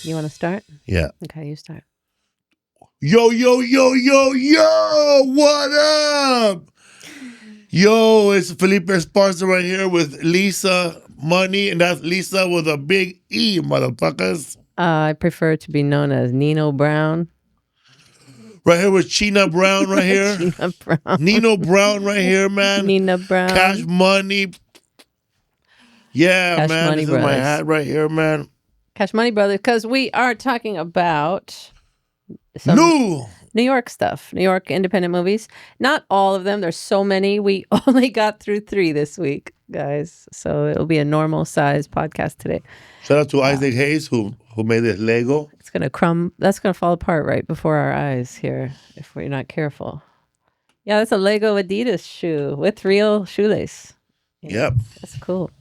You want to start? Yeah. Okay, you start. Yo, yo, yo, yo, yo! What up? Yo, it's Felipe Esparza right here with Lisa Money, and that's Lisa with a big E, motherfuckers. I prefer to be known as Nino Brown. Right here with China Brown right here. China Brown. Nino Brown right here, man. Nina Brown. Cash Money. Yeah, Cash man. Money This Brothers. is my hat right here, man. Cash Money Brothers, because we are talking about some New York stuff, New York independent movies. Not all of them. There's so many. We only got through 3 this week, guys. So it'll be a normal size podcast today. Shout out to Isaac Hayes who made this Lego. It's gonna That's gonna fall apart right before our eyes here if we're not careful. Yeah, that's a Lego Adidas shoe with real shoelace. Yeah, Yep. that's cool.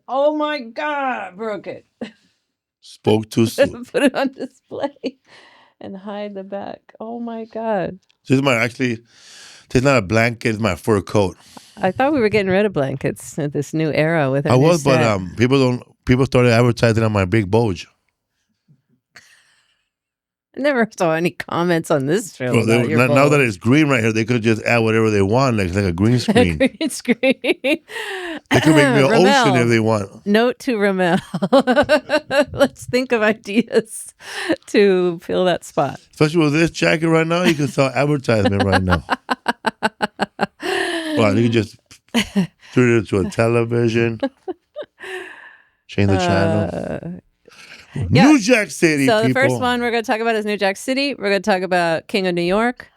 Oh my God, broke it. Spoke too soon. Put it on display and hide the back. Oh my God. This is not a blanket, it's my fur coat. I thought we were getting rid of blankets in this new era with our new but set. people started advertising on my big bulge. I never saw any comments on this show. Well, now that it's green right here, they could just add whatever they want, like a green screen. Green screen. They could make me an ocean if they want. Note to Ramel. Let's think of ideas to fill that spot. Especially with this jacket right now, you can sell advertisement right now. Well, you can just turn it into a television, change the channel. Yeah. New Jack City, So the people. first one we're going to talk about is New Jack City. We're going to talk about King of New York.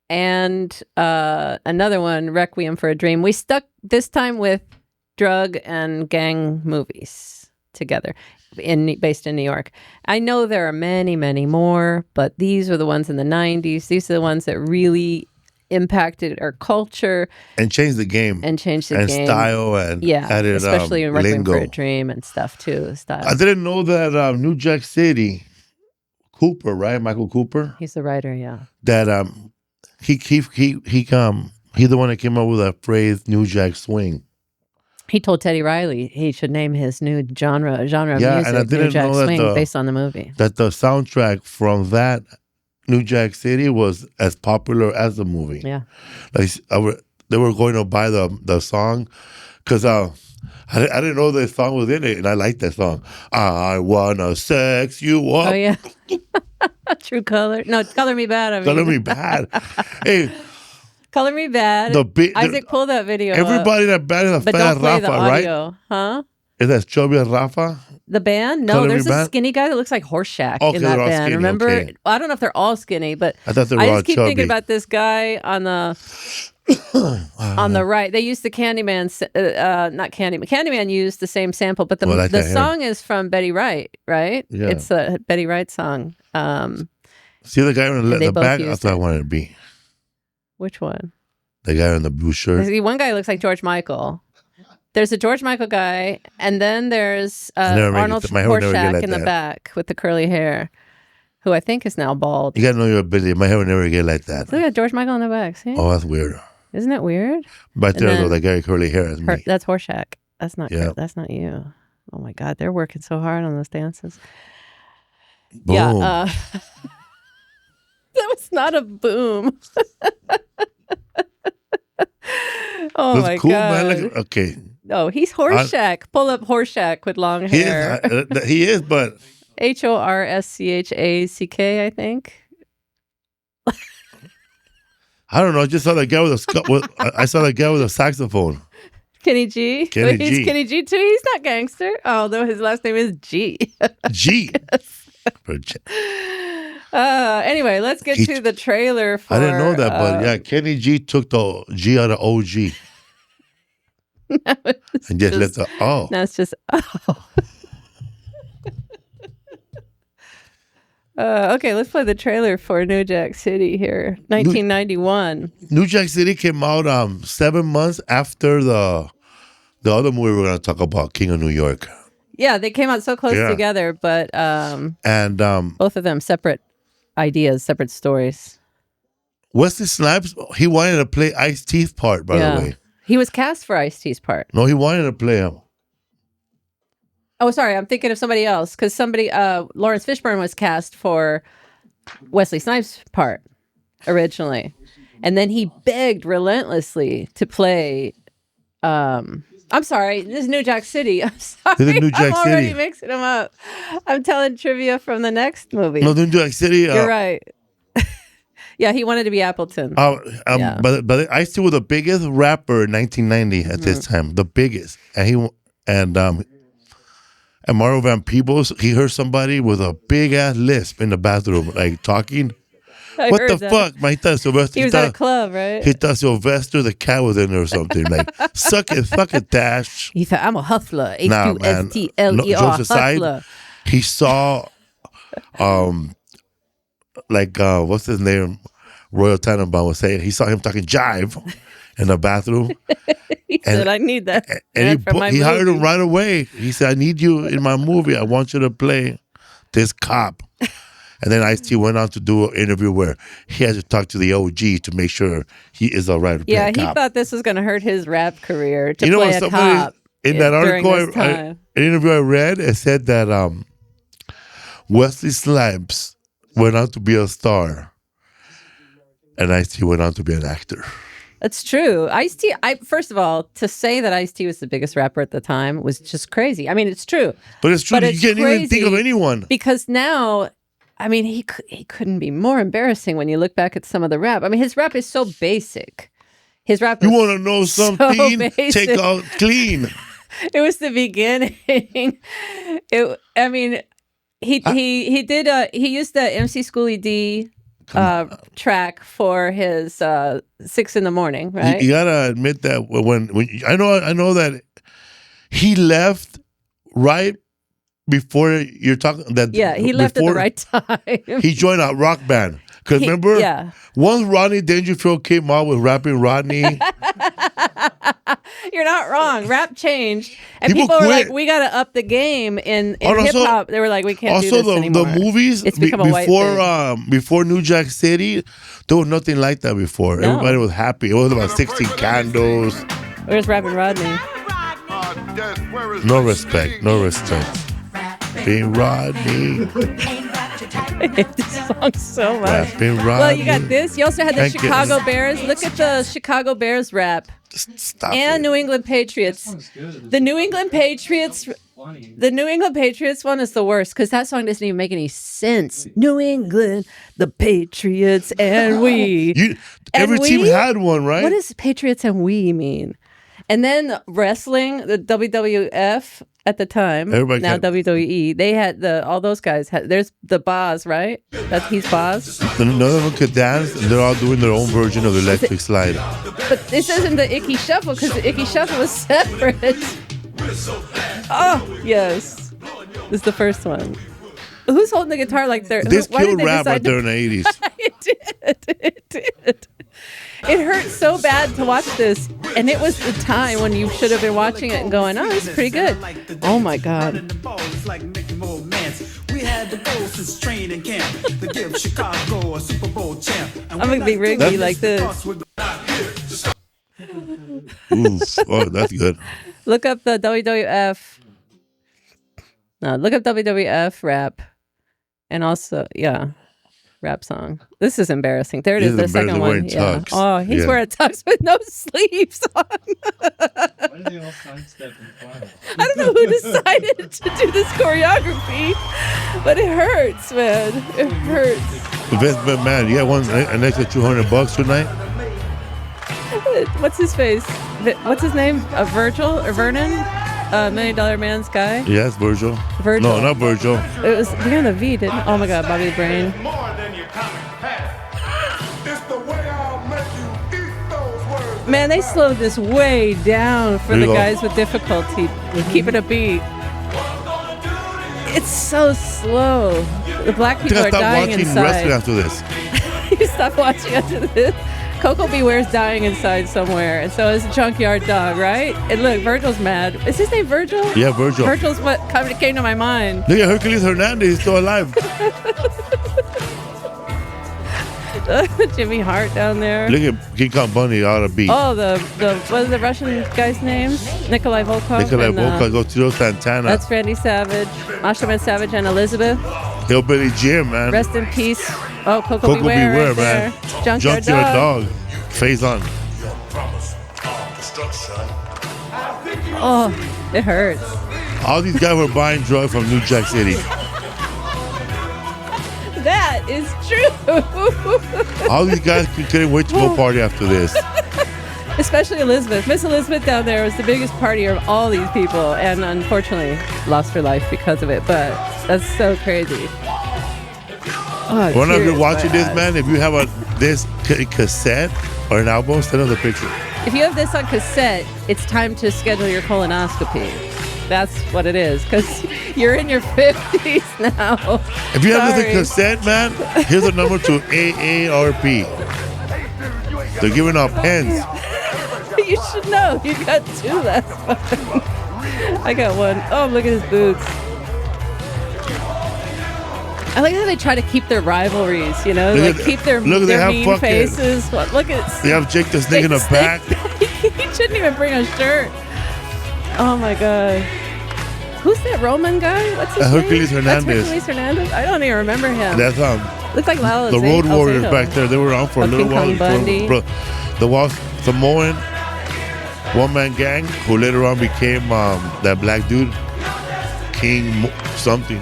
And another one, Requiem for a Dream. We stuck this time with drug and gang movies together based in New York. I know there are many, many more, but these are the ones in the 90s. These are the ones that really impacted our culture. And changed the game. And changed the game. And style and added especially in Requiem lingo. for a Dream and stuff too. Style. I didn't know that New Jack City, Cooper, right? Michael Cooper? He's the writer, yeah. That he's the one that came up with that phrase New Jack Swing. He told Teddy Riley he should name his new genre of music, and I didn't New Jack know Swing, based on the movie. That the soundtrack from that New Jack City was as popular as the movie. Yeah. Like they were going to buy the song because I didn't know the song was in it, and I liked that song. I wanna sex you up. Oh yeah. True Color. No, Color Me Bad. Color Me Bad. Hey. Color Me Bad. Isaac, pull that video. Everybody that band is a but fan don't of play Rafa, the audio, right? Huh? Is that Chubby and Rafa? The band? No, there's a skinny guy that looks like Horseshack in that band. Skinny, Remember? okay. Well, I don't know if they're all skinny, but I thought they were all just keep chubby. thinking about this guy on the on the right. They used the Candyman, not Candyman. Candyman used the same sample, but the song is from Betty Wright, right? Yeah. It's a Betty Wright song. See the guy in the back? That's what I it. wanted to be. Which one? The guy in the blue shirt. See, one guy looks like George Michael. There's a George Michael guy, and then there's Arnold Horseshack in the back with the curly hair, who I think is now bald. You gotta know your ability. My hair would never get like that. Look at George Michael in the back. See? Oh, that's weird. Isn't it weird? Right there, though, that guy with curly hair is me. That's Horseshack. That's not. Yeah. That's not you. Oh my God, they're working so hard on those dances. Boom. Yeah. That was not a boom. Oh that's my cool, God. Man. Okay. No, he's Horseshack. Pull up Horseshack with long hair. He is, but Horshack, I think. I don't know. I just saw that guy I saw that guy with a saxophone. Kenny G. Kenny He's G. Kenny G too. He's not gangster. Although his last name is G. G. Anyway, let's get to the trailer for... I didn't know that, but yeah, Kenny G took the G out of OG. And just left the O. Now it's just oh. Okay, let's play the trailer for New Jack City here. 1991. New Jack City came out 7 months after the other movie we're going to talk about, King of New York. Yeah, they came out so close together, but both of them separate ideas, separate stories. Wesley Snipes, he wanted to play Ice-T's part, by the way. He was cast for Ice-T's part. No, he wanted to play him. Oh, sorry, I'm thinking of somebody else because Lawrence Fishburne was cast for Wesley Snipes' part originally, and then he begged relentlessly to play. I'm sorry, this is New Jack City. I'm sorry, This is New Jack I'm already City. mixing them up. I'm telling trivia from the next movie. No, New Jack City. You're right. Yeah, he wanted to be Appleton. Yeah. But Ice-T was the biggest rapper in 1990 at this time, the biggest, and Mario Van Peebles, he heard somebody with a big ass lisp in the bathroom, like talking. What the fuck? Man, he thought Sylvester. He was at a club, right? He thought Sylvester the cat was in there or something. Like, suck it, fuck it, Dash. He thought, I'm a hustler. Nah, man. H-U-S-T-L-E-R, Jokes aside, hustler. he saw, what's his name? Royal Tenenbaum was saying he saw him talking jive in the bathroom. He said, I need that. And he hired him right away. He said, I need you in my movie. I want you to play this cop. And then Ice-T went on to do an interview where he had to talk to the OG to make sure he is all right to play a cop. He thought this was going to hurt his rap career to play a cop. In that article, an interview I read, it said that Wesley Snipes went on to be a star. And Ice-T went on to be an actor. That's true. Ice-T, first of all, to say that Ice-T was the biggest rapper at the time was just crazy. I mean, it's true. But it's true. You can't even think of anyone. Because now, I mean, he couldn't be more embarrassing when you look back at some of the rap. I mean, his rap is so basic. His rap. You want to know something? So take out clean. It was the beginning. He used the MC Schoolie D track for his 6 in the morning, right? You gotta admit that when I know that he left right before you're talking that. Yeah, he left at the right time. He joined a rock band. Because remember, once Rodney Dangerfield came out with Rapping Rodney. You're not wrong. Rap changed. And people were like, we got to up the game in hip-hop. They were like, we can't do this anymore. Also, the movies, before New Jack City, there was nothing like that before. No. Everybody was happy. It was about 16 Candles. Where's Rapping Rodney? No respect. No respect. Rapping Rodney. I hate this song so much. Well, you got this. You also had the Chicago Bears. Look at the Chicago Bears rap. Stop and New England Patriots. The New England Patriots. The New England Patriots one is the worst because that song doesn't even make any sense. New England, the Patriots, and we. Every team had one, right? What does Patriots and we mean? And then wrestling, the WWF at the time, now WWE, they had all those guys. There's the Boz, right? He's Boz. None of them could dance, and they're all doing their own version of the electric slide. But this isn't the Icky Shuffle because the Icky Shuffle was separate. Oh, yes. This is the first one. Who's holding the guitar like they're... This killed rap out there in the 80s. It did. It hurt so bad to watch this. And it was the time when you should have been watching it and going, oh, this is pretty good. Oh, my God. I'm going to be Wrigley like this. Oof. Oh, that's good. Look up the WWF. No, look up WWF rap. And also, rap song. This is embarrassing. There it is, the second one. Yeah. Oh, he's wearing tux with no sleeves on. Why do they all sidestep and fly? I don't know who decided to do this choreography, but it hurts, man. It hurts. Vince McMahon, you got one an extra $200 tonight? What's his face? What's his name? Virgil or Vernon? $1 Million Man's guy? Yes, Virgil. Virgil. No, not Virgil. It was began the V, didn't it? Oh my God, Bobby the Brain. Man, they slowed this way down for the guys with difficulty keeping a beat. It's so slow. The black people are dying inside. Stop watching wrestling after this. You stop watching after this. Coco Beware's dying inside somewhere, and so is Junkyard Dog, right? And look, Virgil's mad. Is his name Virgil? Yeah, Virgil. Virgil's what came to my mind. Look at Hercules Hernandez, he's still alive. Jimmy Hart down there. Look at King Kong Bunny out of beat. Oh, the what are the Russian guys' names? Nikolai Volkov. Nikolai and, Volkov, go Tito Santana. That's Randy Savage, Macho Man Savage, and Elizabeth. Hillbilly Jim, man. Rest in peace. Oh, Coco Coco Beware, right man. there. Junkyard Dog. Face on. Oh, it hurts. All these guys were buying drugs from New Jack City. That is true. All these guys couldn't wait to go party after this. Especially Elizabeth. Miss Elizabeth down there was the biggest partier of all these people, and unfortunately lost her life because of it. But that's so crazy. Oh, When you're watching this, eyes. man, if you have this cassette or an album, send us a picture. If you have this on cassette, it's time to schedule your colonoscopy. That's what it is, because you're in your 50s now. If you have this Sorry. in cassette, man, here's a number to AARP. They're giving out pens. You should know. You got 2 last time. I got 1. Oh, look at his boots. I like how they try to keep their rivalries, you know, Look like at- keep their look, they have mean fucking- faces. What? Look at They have Jake the Snake in the back. He shouldn't even bring a shirt. Oh my god. Who's that Roman guy? What's his name? Hercules Hernandez. That's Hercules Hernandez. I don't even remember him. That's Looks like Lalo the Road Warriors Alzado. back there. They were on for a King little while. Kong Bundy. The Samoan one-man gang who later on became that black dude, something.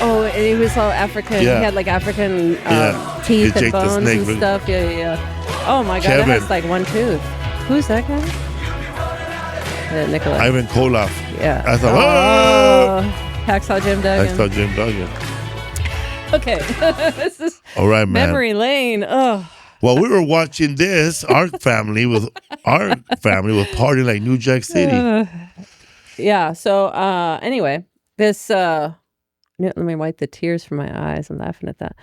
Oh, and he was all African. Yeah. He had like African Yeah. teeth Jake and the bones Snake, and look. stuff. Yeah. Oh my god, Kevin. that has like 1 tooth. Who's that guy? Nikolai. Ivan Koloff. Yeah. I thought, oh, Hacksaw Jim Duggan. I saw Jim Duggan. Okay, this is All right, man. memory lane. Oh, While we were watching this, our family was partying like New Jack City. yeah. So anyway, this. Let me wipe the tears from my eyes. I'm laughing at that.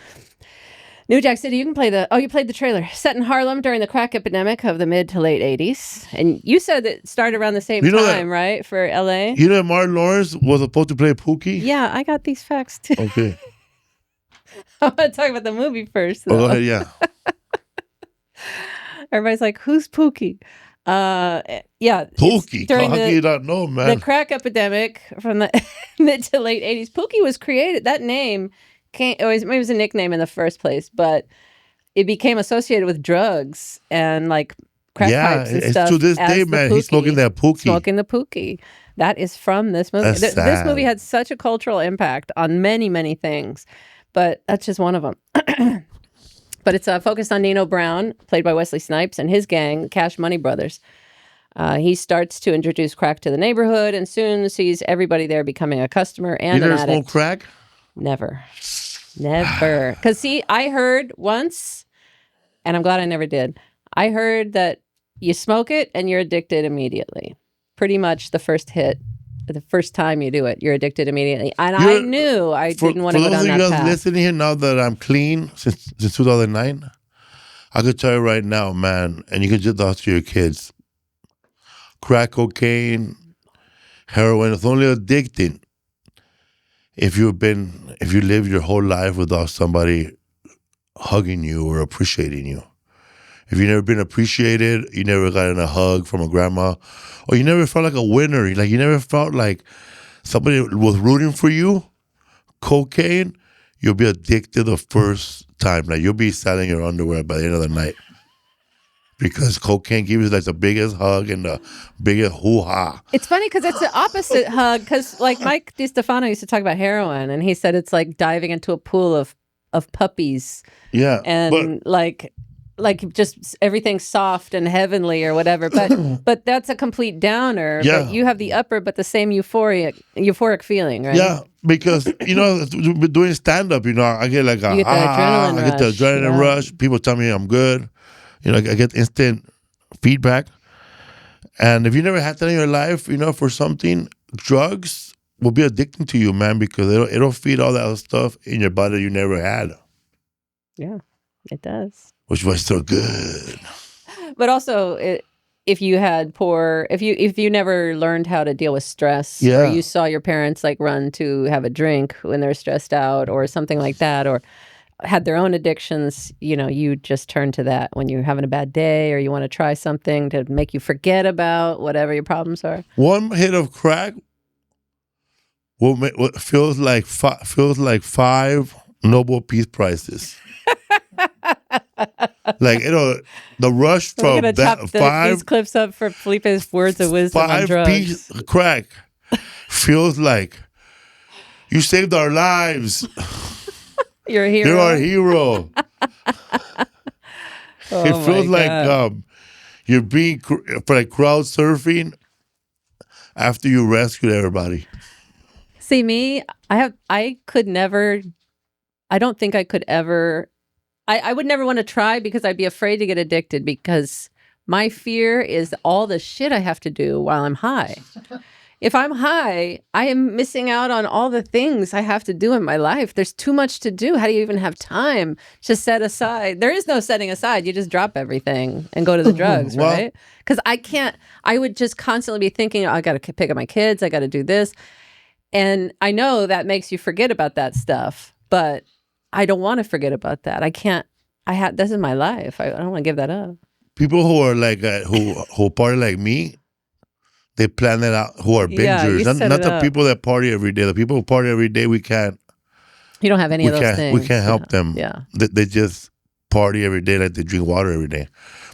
New Jack City, you can play you played the trailer. Set in Harlem during the crack epidemic of the mid to late 80s. And you said it started around the same You know time, right? For LA? You know, Martin Lawrence was supposed to play Pooky. Yeah, I got these facts too. Okay. I want to talk about the movie first. Oh, go though. ahead. Yeah. Everybody's like, who's Pooky? Yeah. it's Pooky. During How can the, you not know, the man? crack epidemic from the mid to late 80s. Pooky was created. That name maybe it was a nickname in the first place, but it became associated with drugs and like crack pipes and it's stuff. to this as day, the man. He's Pooky. smoking that Pooky. Smoking the Pooky. That is from this movie. That's This sad. movie had such a cultural impact on many, many things, but that's just one of them. But it's focused on Nino Brown, played by Wesley Snipes, and his gang, Cash Money Brothers. He starts to introduce crack to the neighborhood and soon sees everybody there becoming a customer and You an never addict. smoked crack? Never. Because, see, I heard once, and I'm glad I never did. I heard that you smoke it and you're addicted immediately. Pretty much the first hit, the first time you do it, you're addicted immediately. And I knew I didn't want to go down For that those of you guys path. listening here, now that I'm clean since 2009, I could tell you right now, man, and you can just talk to your kids. Crack cocaine, heroin, it's only addicting if you live your whole life without somebody hugging you or appreciating you. If you've never been appreciated, you never gotten a hug from a grandma, or you never felt like a winner, like you never felt like somebody was rooting for you, cocaine, you'll be addicted the first time. Like you'll be selling your underwear by the end of the night. Because cocaine gives you like the biggest hug and the biggest hoo-ha. It's funny because it's the opposite hug. Because like Mike DiStefano used to talk about heroin, and he said it's like diving into a pool of puppies. Yeah. And like just everything soft and heavenly or whatever. But that's a complete downer. Yeah. But you have the upper, but the same euphoric feeling, right? Yeah, because, doing stand-up, I get like You get the adrenaline I get the rush, adrenaline yeah. rush. People tell me I'm good. I get instant feedback. And if you never had that in your life, for something, drugs will be addicting to you, man, because it'll feed all that other stuff in your body you never had. Yeah, it does. Which was so good. But also, if you never learned how to deal with stress, Yeah. or you saw your parents like run to have a drink when they're stressed out, or something like that, or had their own addictions, you just turn to that when you're having a bad day or you want to try something to make you forget about whatever your problems are. One hit of crack what feels like 5 Nobel Peace Prizes. Like, the rush We're from gonna that chop 5 these clips up for Felipe's words of wisdom on 5 drugs. piece crack feels like you saved our lives. You're a hero. You're our hero. Oh It feels my like God. you're being like crowd surfing after you rescued everybody. See me, I could never. I don't think I could ever. I would never want to try because I'd be afraid to get addicted because my fear is all the shit I have to do while I'm high. If I'm high, I am missing out on all the things I have to do in my life. There's too much to do. How do you even have time to set aside? There is no setting aside. You just drop everything and go to the drugs, Well- right? Because I would just constantly be thinking, oh, I got to pick up my kids. I got to do this. And I know that makes you forget about that stuff, but I don't want to forget about that. I can't. This is my life. I don't want to give that up. People who are like who party like me, they plan it out. Who are Yeah, you bingers, set not it the up. people that party every day. The people who party every day, we can't. You don't have any of those things. We can't help them. Yeah. They just party every day like they drink water every day.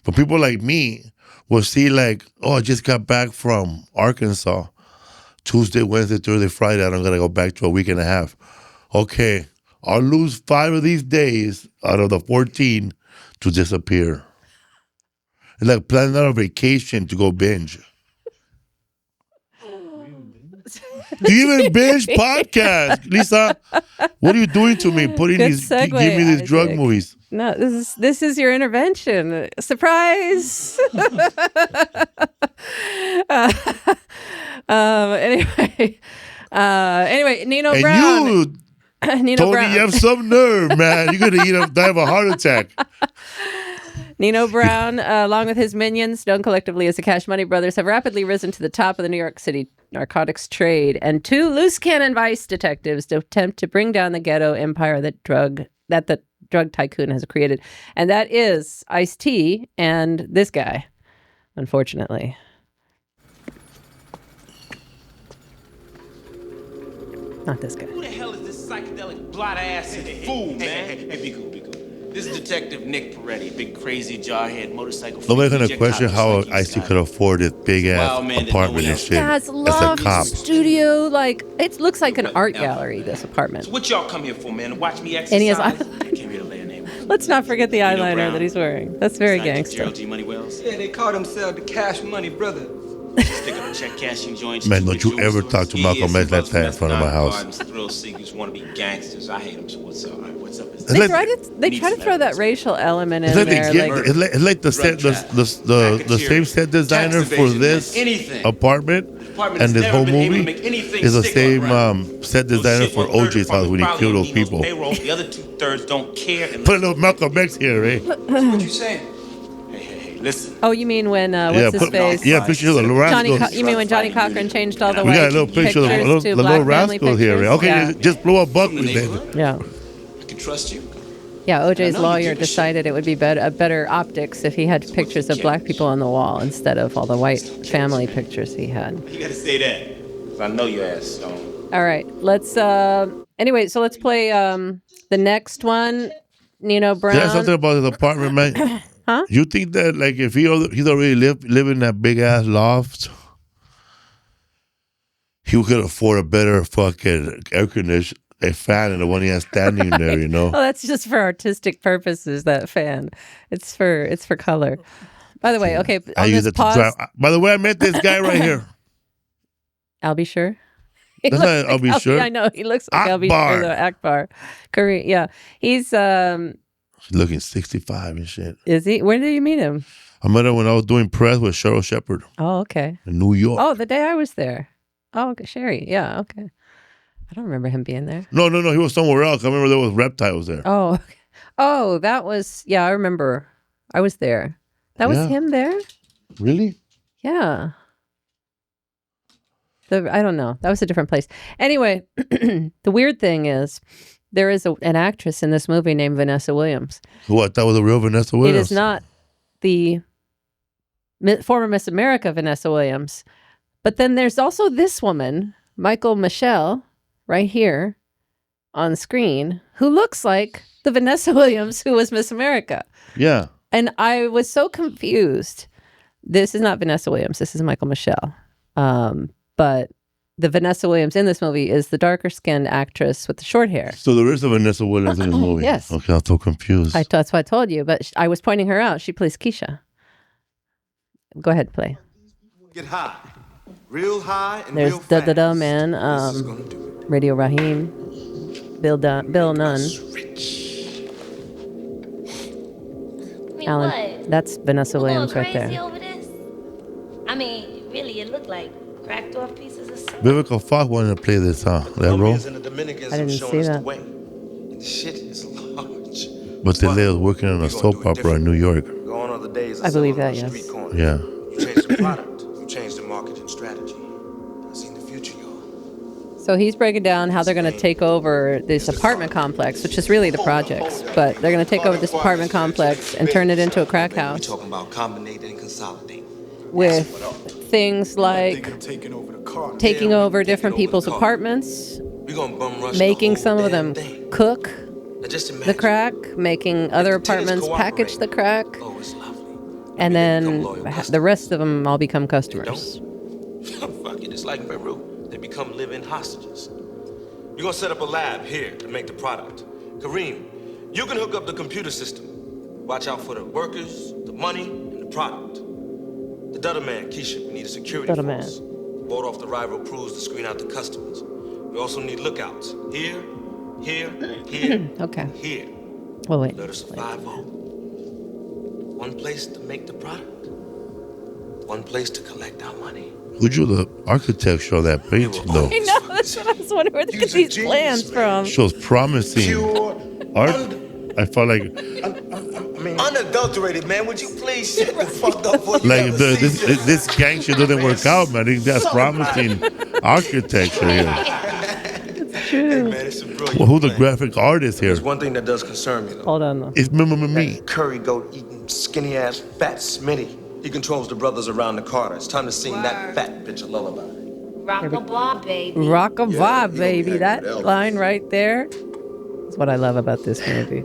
But people like me will see like, oh, I just got back from Arkansas. Tuesday, Wednesday, Thursday, Friday, I'm gonna go back to a week and a half. Okay, I'll lose 5 of these days out of the 14 to disappear. It's like planning out a vacation to go binge. Do you even binge podcast, Lisa? What are you doing to me? Good segue, Give me these drug Isaac. movies. No, this is your intervention. Surprise. Anyway, Nino And Brown. you, Nino Tony, Brown. you have some nerve, man. You're gonna die of a heart attack. Nino Brown, along with his minions, known collectively as the Cash Money Brothers, have rapidly risen to the top of the New York City narcotics trade, and 2 loose cannon vice detectives to attempt to bring down the ghetto empire that the drug tycoon has created. And that is Ice-T and this guy, unfortunately. Not this guy. Who the hell is this psychedelic blot ass fool, man? Hey, be cool, be cool. This is Detective Nick Peretti, big crazy jarhead motorcycle. Nobody's freak, gonna question jet how cops like Ice-T you, could afford this big ass Wild man that apartment nobody and else shit. Has As a loft cop. studio, like it looks like an art gallery. This apartment. So what y'all come here for, man? To watch me exercise? And he has I came here to lay a name. Let's not forget the Nino eyeliner Brown. that he's wearing. That's very Sidekick gangster. Gerald G. Money Wells. Yeah, they call themselves the Cash Money Brothers. Stick up a check cashing joint. Man, don't you ever talk to Malcolm X like that in front of my house. Thrill seekers want to be gangsters. I hate them. So what's up? What's up? It's They like- try to throw that racial element in It's like there. they get, Like, it's like the set, the same set designer Tax for evasion, this man. Anything. apartment Apartment and has this never whole been able to movie make anything is the stick on same ground. set No designer shit, for 1/3 OJ's house when he probably killed on those Nino's people. Payroll. The other 2/3 don't care. And Put a little Malcolm X here, eh? What you saying? Hey, listen. oh, you mean when what's his face? Yeah, pictures of the little Johnny. rascals. You mean when Johnny Cochran changed all the We white got a little picture of the pictures little, to the black little family rascals here. pictures? Okay, Yeah. just blow a buck From the with it. neighborhood. Yeah. I can trust you. Yeah, OJ's I know you lawyer give a shit. decided it would be better optics if he had pictures of black people on the wall instead of all the white family pictures he had. you gotta say that. 'Cause I know your ass, Stone. All right, let's anyway, so let's play the next one, Nino Brown. Yeah, something about his apartment, man. Huh? You think that like if he's already living in that big ass loft, he could afford a better fucking air conditioner, a fan than the one he has standing there, you know? Oh, that's just for artistic purposes, that fan. It's for color. By the way, okay, I on use this it to pause, drive. By the way, I met this guy right here. I'll be sure. He That's looks not I'll be I'll sure. I know, he looks like I'll be Akbar. sure, though. Akbar. Korean, yeah. He's, He's looking 65 and shit. is he? Where did you meet him? I met him when I was doing press with Cheryl Shepard Oh, okay. in New York. Oh, the day I was there. Oh, okay. Sherry. Yeah, okay. I don't remember him being there. No, he was somewhere else. I remember there was reptiles there. Oh, okay. Oh, that was, yeah, I remember. I was there. That was Yeah. him there? Really? Yeah. I don't know. That was a different place. Anyway, the weird thing is There is an actress in this movie named Vanessa Williams. What? That was a real Vanessa Williams? It is not the former Miss America Vanessa Williams. But then there's also this woman, Michael Michelle, right here on screen, who looks like the Vanessa Williams who was Miss America. Yeah. And I was so confused. This is not Vanessa Williams. This is Michael Michelle. But the Vanessa Williams in this movie is the darker-skinned actress with the short hair. So there is a Vanessa Williams in this movie? Yes. Okay, I'm so confused. That's why I told you. But I was pointing her out. She plays Keisha. Go ahead, play. Get high. Real high and There's real Da fast. Da Da Man, Radio Raheem, Bill Nunn. Alan, what? that's Vanessa You Williams going right crazy there. over this? I mean, really, it looked like cracked off pieces of soap. Vivica Fox wanted to play this, huh? That role? Colombians and the Dominicans I didn't have shown see us that. the way. And the shit is large. But the lady was working on a soap opera in New York. Go on other days I believe that, on the yes. street corner. Yeah. You change the product. You change the marketing strategy. I seen the future, y'all. So he's breaking down how they're going to take over this apartment complex, which is really the projects, but they're going to take over this apartment complex and turn it into a crack We house talking about combinating and consolidating. with things like taking over different people's apartments, We gonna bum rush making the whole some of damn them thing. cook Now just the imagine. crack, making other the tenants apartments package the crack, Oh, it's lovely. and then become loyal the rest of them all become They customers. don't. Fuck it, it's like Peru. They become living hostages. We're gonna set up a lab here to make the product. Kareem, you can hook up the computer system. Watch out for the workers, the money, and the product. The Dudder Man, Keisha, we need a security Dudder force. Board off the rival crews to screen out the customers. We also need lookouts. Here, here, Okay. here. Well, wait. Let us survive all. One place to make the product. One place to collect our money. Who drew the architecture of that painting, though? I know, that's what I was wondering where they get these plans from. Shows promising art. I felt like Unadulterated, man. Would you please shut the fuck up for you like ever the, see this gang shit doesn't work out, man. I think that's promising architecture here. Hey, man, it's a brilliant Well, who's the plan. graphic artist here? There's one thing that does concern me, though. Hold on, though. It's me. Curry goat eating skinny ass fat Smitty. He controls the brothers around the Carter. It's time to sing that fat bitch a lullaby. Rock-a-blah, baby. Rock-a-blah, baby. That line right there is what I love about this movie.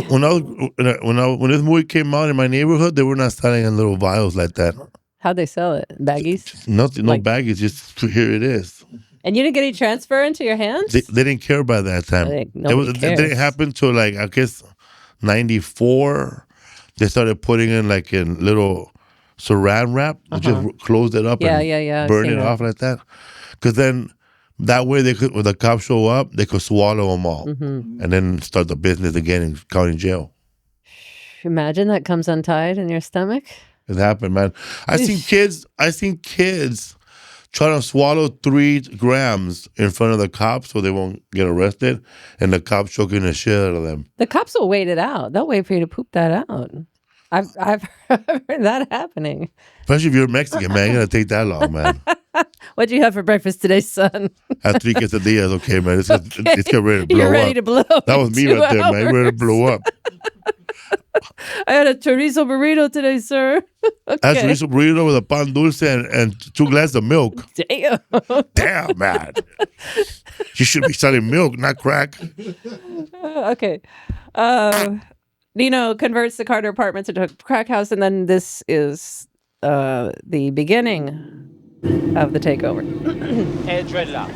When this movie came out in my neighborhood, they were not selling in little vials like that. How'd they sell it? Baggies? Nothing, no Like- baggage. Just here it is. And you didn't get any transfer into your hands? They didn't care by that time. Nobody It cares. didn't happen till like I guess 94. They started putting in like in little saran wrap. They just closed it up Yeah, and yeah. I've burn seen it that. off like that. Because then that way they could, when the cops show up, they could swallow them all Mm-hmm. and then start the business again in county jail. Imagine that comes untied in your stomach. It happened, man. I seen kids trying to swallow 3 grams in front of the cops so they won't get arrested, and the cops choking the shit out of them. The cops will wait it out. They'll wait for you to poop that out. I've heard that happening. Especially if you're Mexican, man, you gotta take that long, man. What'd you have for breakfast today, son? At 3 quesadillas, okay, man. It's get ready to blow You're ready up. to blow. That was in me 2 right there, man. You ready to hours. blow up. I had a chorizo burrito today, sir. I had chorizo burrito with a pan dulce and 2 glasses of milk. Damn. Damn, man. You should be selling milk, not crack. Okay. Nino converts the Carter apartments into a crack house, and then this is the beginning of the takeover.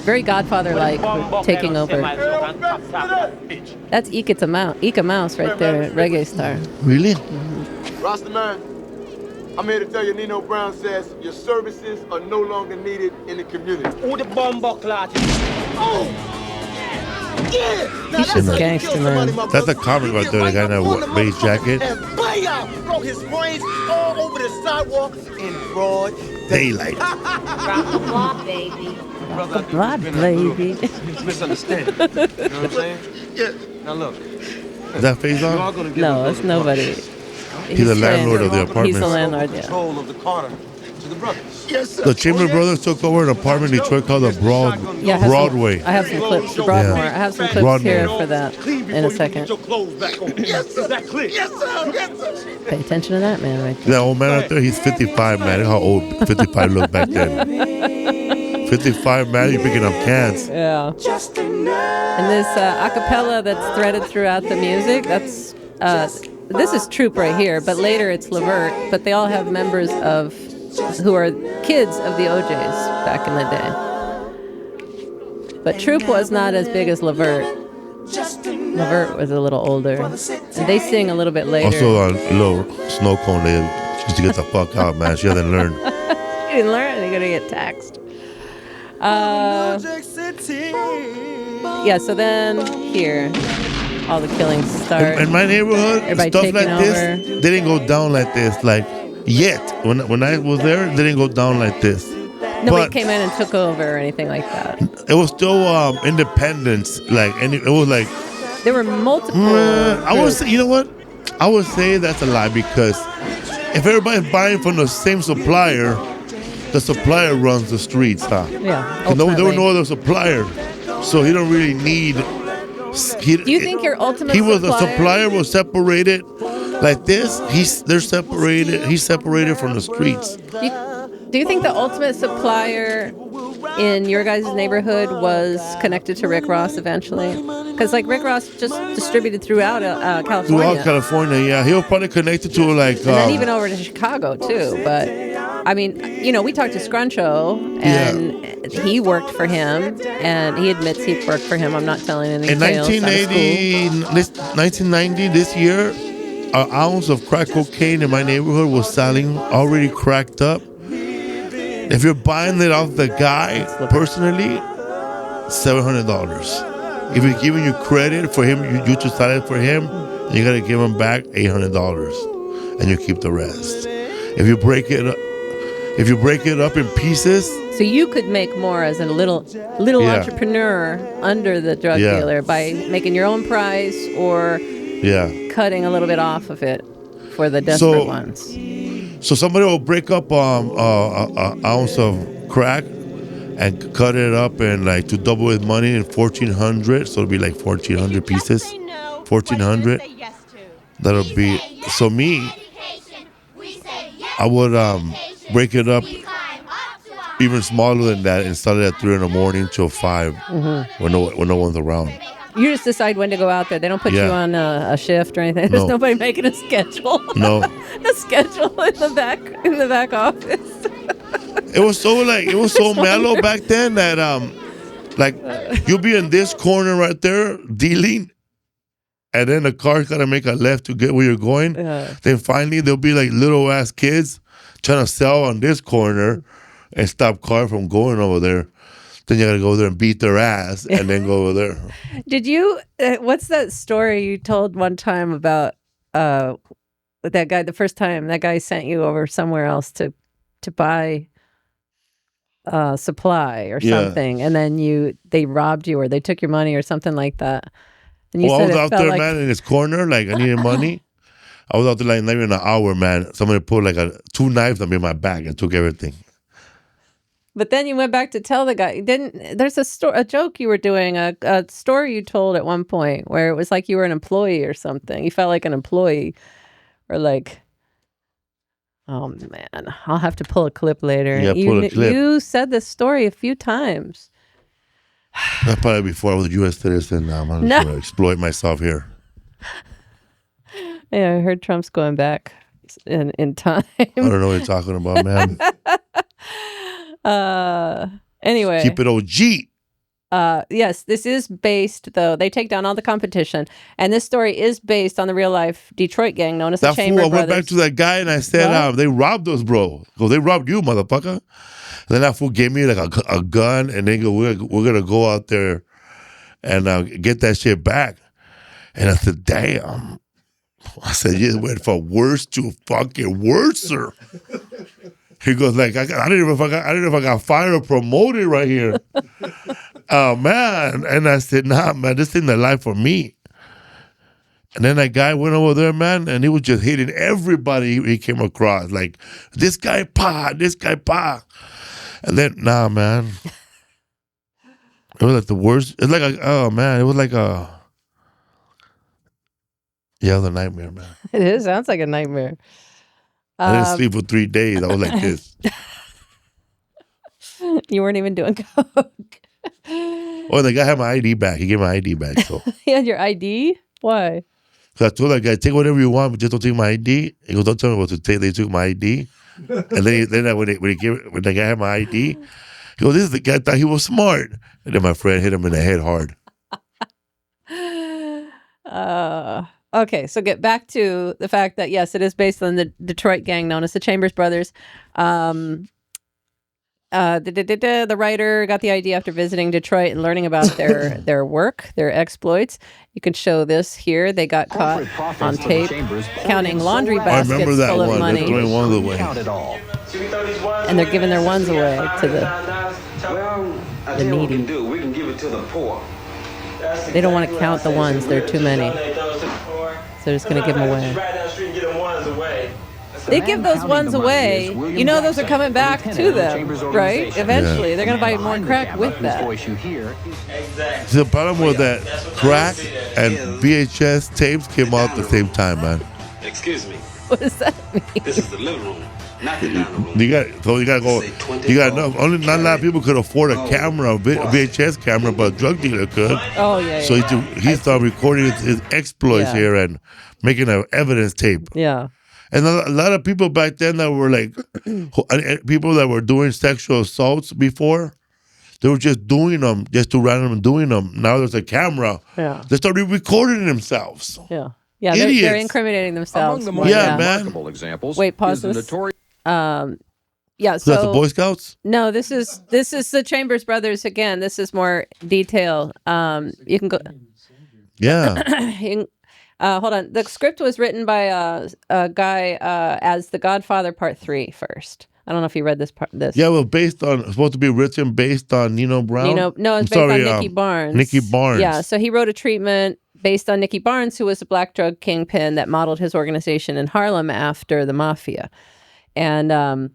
Very Godfather-like taking over. That's Ika Mouse right there, reggae star. Really? Rasta man, I'm here to tell you Nino Brown says your services are no longer needed in the community. Who the bomb clot? He's a gangster, man. That's a comic right there, the guy in that beige jacket. And bam! Broke his brains all over the sidewalk in broad Daylight. Rock-a-blah, baby. Blood, baby. Misunderstand. You know what I'm saying? Yeah. Now look, Is that face you are on? gonna get No, it's nobody. He's the landlord of the He's apartment. the landlord, yeah. control of the Carter. to the brothers. Yes, sir. The Chamber Brothers took over an apartment in Detroit called the Yeah, I have Broadway. I have some clips. Broadmoor. I have some clips Broadmoor. here for that in a second. Yes, sir. Is that clear? Yes, sir. Yes, sir. Pay attention to that man right there. That old man out there, he's 55, man. Look how old 55 looked back then. 55, man, you're picking up cans. Yeah. And this acapella that's threaded throughout the music, that's this is Troop right here, but later it's Levert. But they all have members of who are kids of the OJs back in the day. But Troop was not as big as Levert. Levert was a little older. And they sing a little bit later. Also, a little snow cone, they used to get the fuck out, man. She hasn't learned. You didn't learn, you're going to get taxed. Yeah, so then here, all the killings start. In my neighborhood, Everybody stuff taking like this, over. they didn't go down like this. Like, yet. When I was there, they didn't go down like this. Nobody But came in and took over or anything like that. it was still independence. Like, and it was like, There were multiple. I would say, you know what? I would say that's a lie because if everybody's buying from the same supplier, the supplier runs the streets, huh? Yeah. There were ultimately. no other supplier, so he don't really need. Do you think your ultimate He was supplier? a supplier was separated like this. They're separated. He's separated from the streets. Do you think the ultimate supplier in your guys' neighborhood was connected to Rick Ross eventually? Because like Rick Ross just distributed throughout California. Throughout California, yeah, he was probably connected to like. And then even over to Chicago too. But I mean, you know, we talked to Scruncho and he worked for him, and he admits he worked for him. I'm not telling any In tales. 1990, this year, an ounce of crack cocaine in my neighborhood was selling already cracked up. If you're buying it off the guy personally, $700. If he's giving you credit for him, you just sell it for him, you gotta give him back $800, and you keep the rest. If you break it up in pieces. So you could make more as a little entrepreneur under the drug dealer by making your own price or cutting a little bit off of it for the desperate ones. So somebody will break up an ounce of crack and cut it up and like to double his money in 1,400. So it'll be like 1,400 pieces. 1,400. That'll be so me. I would break it up even smaller than that and start it at 3 a.m. till 5 when no one's around. You just decide when to go out there. They don't put you on a shift or anything. There's nobody making a schedule. No. The schedule in the back office. It was so mellow back then that like you'll be in this corner right there dealing, and then the car's gotta make a left to get where you're going. Then finally there'll be like little ass kids trying to sell on this corner and stop car from going over there. Then you gotta go there and beat their ass and then go over there. Did you? What's that story you told one time about with that guy? The first time that guy sent you over somewhere else to buy supply or something, and then they robbed you or they took your money or something like that. And you I said was it out felt there, like, man, in this corner, like I needed money. I was out there like not even an hour, man. Somebody put like 2 knives on me in my bag and took everything. But then you went back to tell the guy. There's a joke you were doing, a story you told at one point where it was like you were an employee or something. You felt like an employee, or like, oh man, I'll have to pull a clip later. Yeah, pull a clip. You said this story a few times. That's probably before I was a U.S. citizen. I'm going to exploit myself here. Yeah, I heard Trump's going back in time. I don't know what you're talking about, man. Anyway. Keep it OG. Yes, this is based, though. They take down all the competition. And this story is based on the real life Detroit gang known as the Chamber fool, I Brothers. went back to that guy and I said, they robbed us, bro. Go, they robbed you, motherfucker. And then that fool gave me like a gun and they go, we're going to go out there and get that shit back. And I said, damn. I said, you went from worse to fucking worser. He goes like, I don't know if I got fired or promoted right here. Oh man! And I said, nah, man, this isn't the life for me. And then that guy went over there, man, and he was just hitting everybody he came across. Like, this guy, pa, this guy, pa. And then, nah, man. It was like the worst. It's like, oh, man, it was like a, yeah, it was a nightmare, man. It is. Sounds like a nightmare. I didn't sleep for 3 days. I was like this. You weren't even doing coke. Oh, the guy had my ID back. He gave my ID back, so. He had your ID? Why? So I told that guy, take whatever you want, but just don't take my ID. He goes, don't tell me what to take. They took my ID. And then when the guy had my ID, he goes, this is the guy thought he was smart. And then my friend hit him in the head hard. Okay, so get back to the fact that, yes, it is based on the Detroit gang known as the Chambers Brothers. The writer got the idea after visiting Detroit and learning about their work, their exploits. You can show this here. They got caught on tape counting laundry baskets I remember that full of one. money. They're throwing ones away. And they're giving their ones away to the needy. We can give it to the poor. They don't want to count the ones. There are too many. So they're just going to give them away. They give those ones away. You know those are coming back to them, right? Eventually. They're going to buy more crack with that. The problem was that crack and VHS tapes came out at the same time, man. Excuse me. What does that mean? This is the living room, not the dining room. You got to go. You got enough. Only not a lot of people could afford a camera, a VHS camera, but a drug dealer could. Oh yeah. So he started recording his exploits here and making an evidence tape. Yeah. And a lot of people back then that were like people that were doing sexual assaults before, they were just doing them, just to randomly doing them. Now there's a camera. Yeah. They started recording themselves. Yeah. Yeah, they're incriminating themselves. Among the most remarkable examples. Wait, pause is this. The notorious. Yeah, So that's the Boy Scouts? No, this is the Chambers Brothers again. This is more detail. You can go. Yeah. Hold on. The script was written by a guy as The Godfather Part 3 first. I don't know if you read this part. Yeah, well, supposed to be written based on Nino Brown. No, it's based on Nicky Barnes. Nicky Barnes. Yeah, so he wrote a treatment based on Nicky Barnes, who was a black drug kingpin that modeled his organization in Harlem after the mafia. And a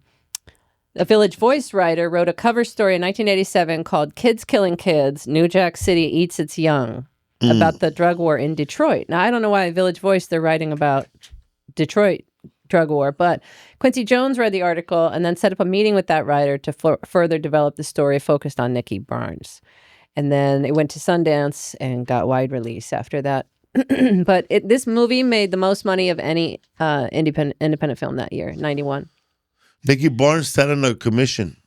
Village Voice writer wrote a cover story in 1987 called Kids Killing Kids, New Jack City Eats Its Young, about the drug war in Detroit. Now, I don't know why Village Voice, they're writing about Detroit drug war, but Quincy Jones read the article and then set up a meeting with that writer to further develop the story focused on Nicky Barnes. And then it went to Sundance and got wide release after that. But this movie made the most money of any independent film that year, 91. Nicky Barnes sat on the commission.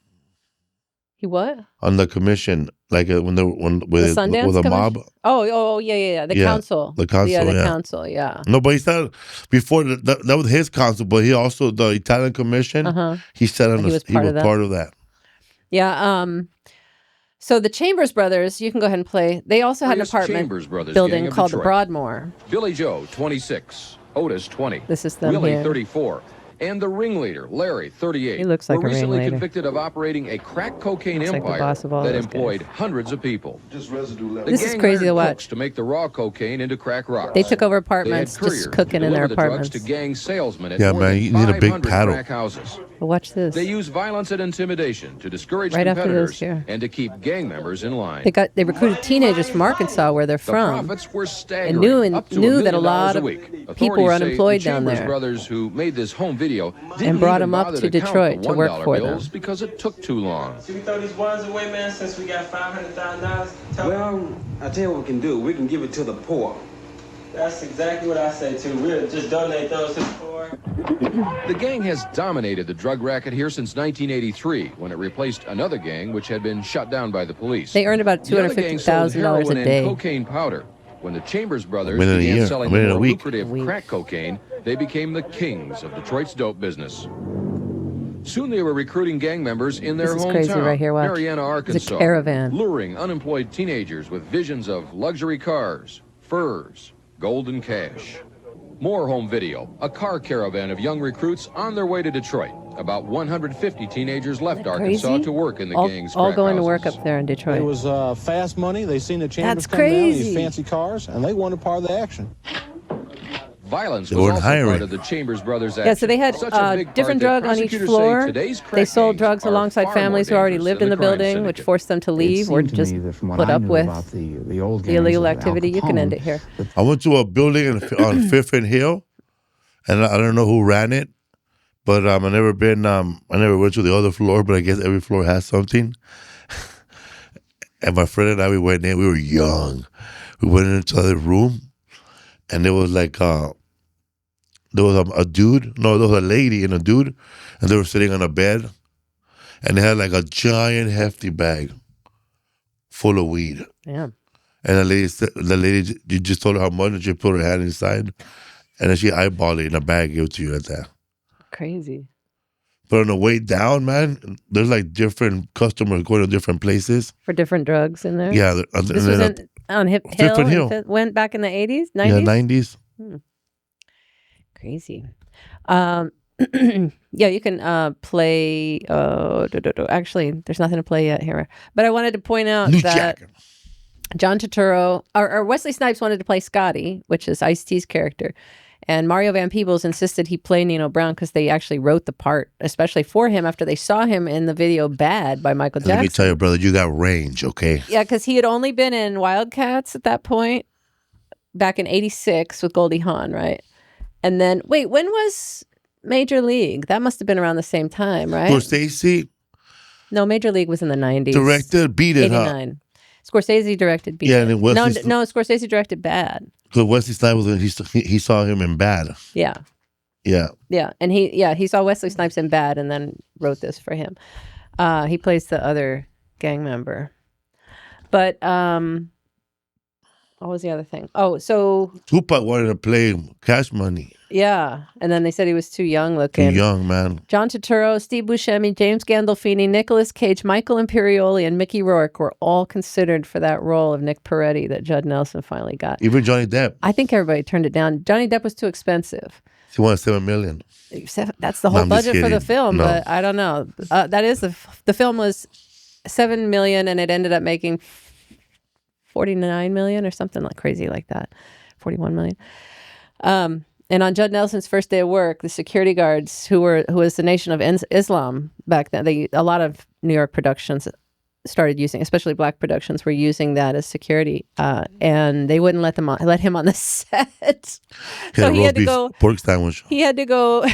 He what? On the commission, like with a mob. Oh, yeah. The council. The council, yeah. The council, yeah. No, but he sat before that was his council, but he also the Italian commission. He sat on. He was part of that. Yeah. So the Chambers Brothers, you can go ahead and play. They also had an apartment building called the Broadmoor. Billy Joe, 26. Otis, 20. This is them Willie, here. 34. And the ringleader, Larry, 38, He looks like were a recently ringleader. convicted of operating a crack cocaine Looks like the empire boss of all that those employed guys. hundreds of people. This is crazy to watch. To make the raw cocaine into crack rock. They took over apartments, They had just couriers cooking in their deliver the drugs apartments. to gang salesmen at Yeah, more man, than you need a big 500 paddle. crack houses. Watch this. They use violence and intimidation to discourage Right after competitors this here. and to keep gang members in line. They recruited teenagers from Arkansas, where they're The from, profits were and staggering, up to $1 knew million that a lot a of week. people were Authorities say unemployed the down Chambers there. brothers who made this home video And didn't brought even them up bother to count Detroit the to work $1 for them. bills because it took too long. Should we throw these ones away, man, since we got $500,000? Well, I tell you what we can do. We can give it to the poor. That's exactly what I say, too. We'll just donate those to the poor. The gang has dominated the drug racket here since 1983, when it replaced another gang which had been shut down by the police. They earned about The other gang sold $250,000 heroin a day. and cocaine powder. When the Chambers brothers Within a began year, selling within the a more week. lucrative crack cocaine, they became the kings of Detroit's dope business. Soon they were recruiting gang members in their This is hometown, crazy right here, watch. Marietta, It's a Arkansas, caravan. luring unemployed teenagers with visions of luxury cars, furs, golden cash. More home video, a car caravan of young recruits on their way to Detroit. About 150 teenagers left Arkansas Crazy? to work in the gang's all crack going to houses. work up there in Detroit. It was fast money. They seen the Chambers That's come down, crazy. these fancy cars, and they wanted part of the action. Violence They was weren't also part hiring. of the Chambers brothers' Yeah, so they had action. Such a big different part that drug on each prosecutors say floor. today's They crack sold gangs drugs are alongside far families who more already dangerous lived than in the crime building, syndicate. which forced them to leave or just put up with the old the illegal activity. You can end it here. I went to a building on Fifth and Hill, and I don't know who ran it, but I never went to the other floor, but I guess every floor has something. And my friend and I, we went in. We were young. We went into the room, and there was like there was a dude. No, there was a lady and a dude, and they were sitting on a bed, and they had like a giant hefty bag full of weed. Yeah. And the lady, you just told her how much, and she put her hand inside, and then she eyeballed it in a bag, gave it to you like that. Crazy. But on the way down, man, there's like different customers going to different places. For different drugs in there? Yeah. This was on Hill? Different Hill. Went back in the 80s? 90s? Yeah, 90s. Crazy. Yeah, you can play. Actually, there's nothing to play yet here. But I wanted to point out that John Turturro, or Wesley Snipes wanted to play Scotty, which is Ice-T's character. And Mario Van Peebles insisted he play Nino Brown because they actually wrote the part, especially for him after they saw him in the video Bad by Michael Jackson. Let me tell you, brother, you got range, okay? Yeah, because he had only been in Wildcats at that point, back in 86 with Goldie Hawn, right? And then, wait, when was Major League? That must have been around the same time, right? Scorsese? No, Major League was in the 90s. Directed Beat It, 89. Scorsese directed Beat Yeah, It. and Wesley No, Scorsese directed Bad. Because Wesley Snipes, he saw him in Bad. Yeah. Yeah. Yeah, and he saw Wesley Snipes in Bad and then wrote this for him. He plays the other gang member. But what was the other thing? Oh, so Tupac wanted to play Cash Money. yeah, and then they said he was too young looking. Too young, man. John Turturro, Steve Buscemi, James Gandolfini, Nicolas Cage, Michael Imperioli, and Mickey Rourke were all considered for that role of Nick Peretti that Judd Nelson finally got. Even Johnny Depp. I think everybody turned it down. Johnny Depp was too expensive. He wanted $7 million. That's the whole I'm just budget for the kidding. film, No. but I don't know. That is the film was $7 million, and it ended up making $49 million or something like crazy like that, $41 million. And on Judd Nelson's first day of work, the security guards who was the Nation of Islam back then, a lot of New York productions started using, especially black productions, were using that as security, and they wouldn't let him on the set. So he had to go. Pork sandwich. He had to go.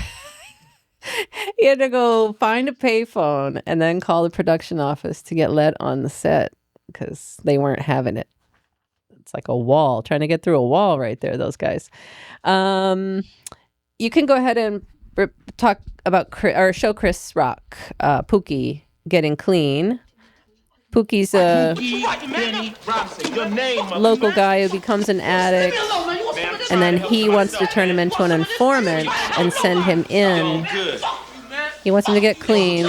He had to go find a payphone and then call the production office to get let on the set because they weren't having it. It's like a wall, trying to get through a wall right there, those guys. You can go ahead and talk about or show Chris Rock, Pooky getting clean. Pooky's a local guy who becomes an addict, and then he wants to turn him into an informant and send him in. He wants him to get clean.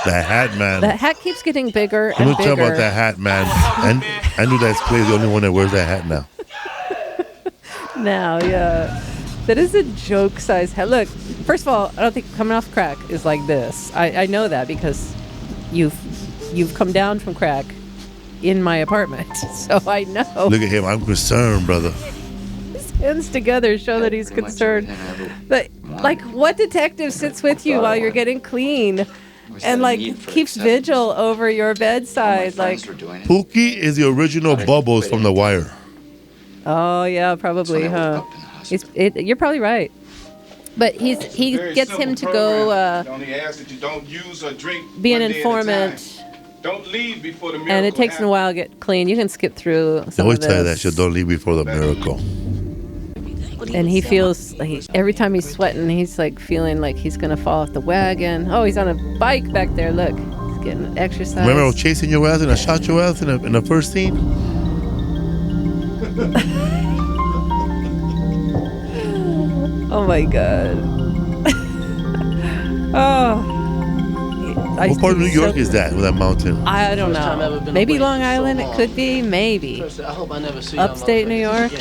That hat, man. That hat keeps getting bigger Let and me bigger. tell you about that hat, man. And Andrew Dice Clay is the only one that wears that hat now. Now, yeah. That is a joke-sized hat. Look, first of all, I don't think coming off crack is like this. I know that because you've come down from crack in my apartment, so I know. Look at him. I'm concerned, brother. His hands together show that he's concerned. But, like, what detective sits with you while you're getting clean and, like, keeps vigil over your bedside? Like, Pooky is the original Bubbles from The Wire. oh, yeah, probably, huh? You're probably right. But he gets him to go only ask that you don't use or drink be an one day at a informant. time. Don't leave before the miracle And it takes him a while to get clean. You can skip through They some always of tell you that this. shit. Don't leave before the miracle. And he feels like every time he's sweating, he's like feeling like he's gonna fall off the wagon. Oh, he's on a bike back there. Look, he's getting exercise. Remember I was chasing your ass and I shot your ass in the first scene? Oh my god. Oh. What part of New York is that with that mountain? I don't know. Maybe Long Island. It could be. Maybe. Upstate New York.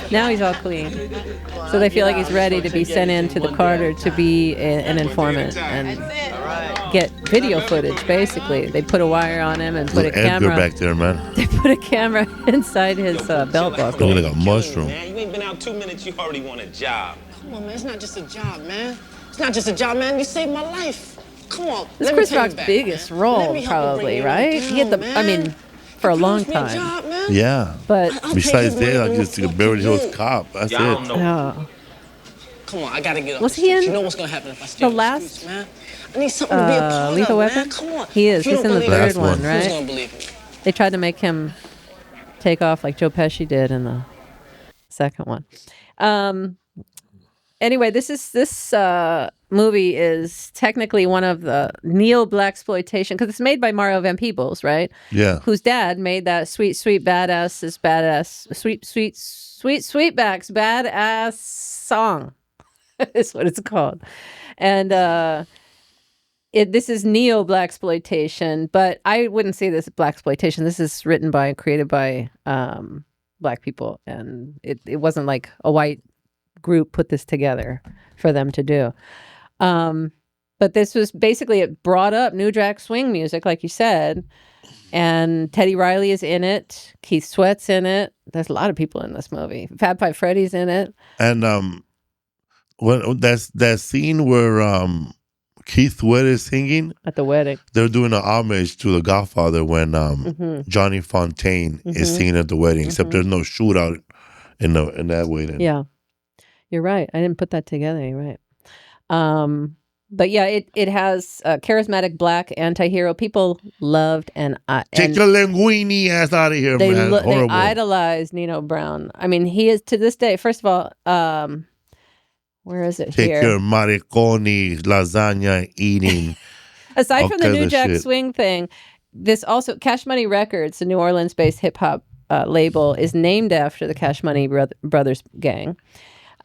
Now he's all clean. So they feel like he's ready to be sent into the Carter to be an informant and get video footage. Basically, they put a wire on him and put a Little Edgar camera back there, man. They put a camera inside his belt buckle. Looking like a mushroom. Man, you ain't been around 2 minutes, you already want a job. Come on, man. It's not just a job, man. It's not just a job, man. You saved my life. Come on. This is Chris Rock's biggest role, probably, right? He had I mean, for a long time. Yeah. But besides that, like just a Beverly Hills Cop. That's it. Yeah. Come on, I gotta get up. Was he in You know what's gonna happen if I steal the last man? I need something to be a part Lethal of, Weapon? man. Come on. He is. If you He's don't in the believe third me, one, Who's right? gonna believe me? They tried to make him take off like Joe Pesci did in the second one. Anyway, this movie is technically one of the neo-blaxploitation because it's made by Mario Van Peebles, right? Yeah. Whose dad made that sweet Sweetback's badass song is what it's called. And this is neo-blaxploitation, but I wouldn't say this is blaxploitation. This is written by and created by Black people, and it wasn't like a white group put this together for them to do. But this was basically, it brought up New Jack Swing music, like you said, and Teddy Riley is in it. Keith Sweat's in it. There's a lot of people in this movie. Fat Five Freddy's in it. And when that scene where Keith Sweat is singing at the wedding, they're doing an homage to The Godfather when Johnny Fontaine is singing at the wedding. Except there's no shootout in that wedding. Yeah. You're right. I didn't put that together. You're right. But yeah, it has a charismatic Black anti-hero. People loved take your linguini ass out of here, man. They Horrible. idolize Nino Brown. I mean, he is to this day. First of all, where is it Take here? your mariconi lasagna eating. Aside from the Okay, New the Jack shit. Swing thing, this also Cash Money Records, the New Orleans-based hip hop label, is named after the Cash Money Brothers gang.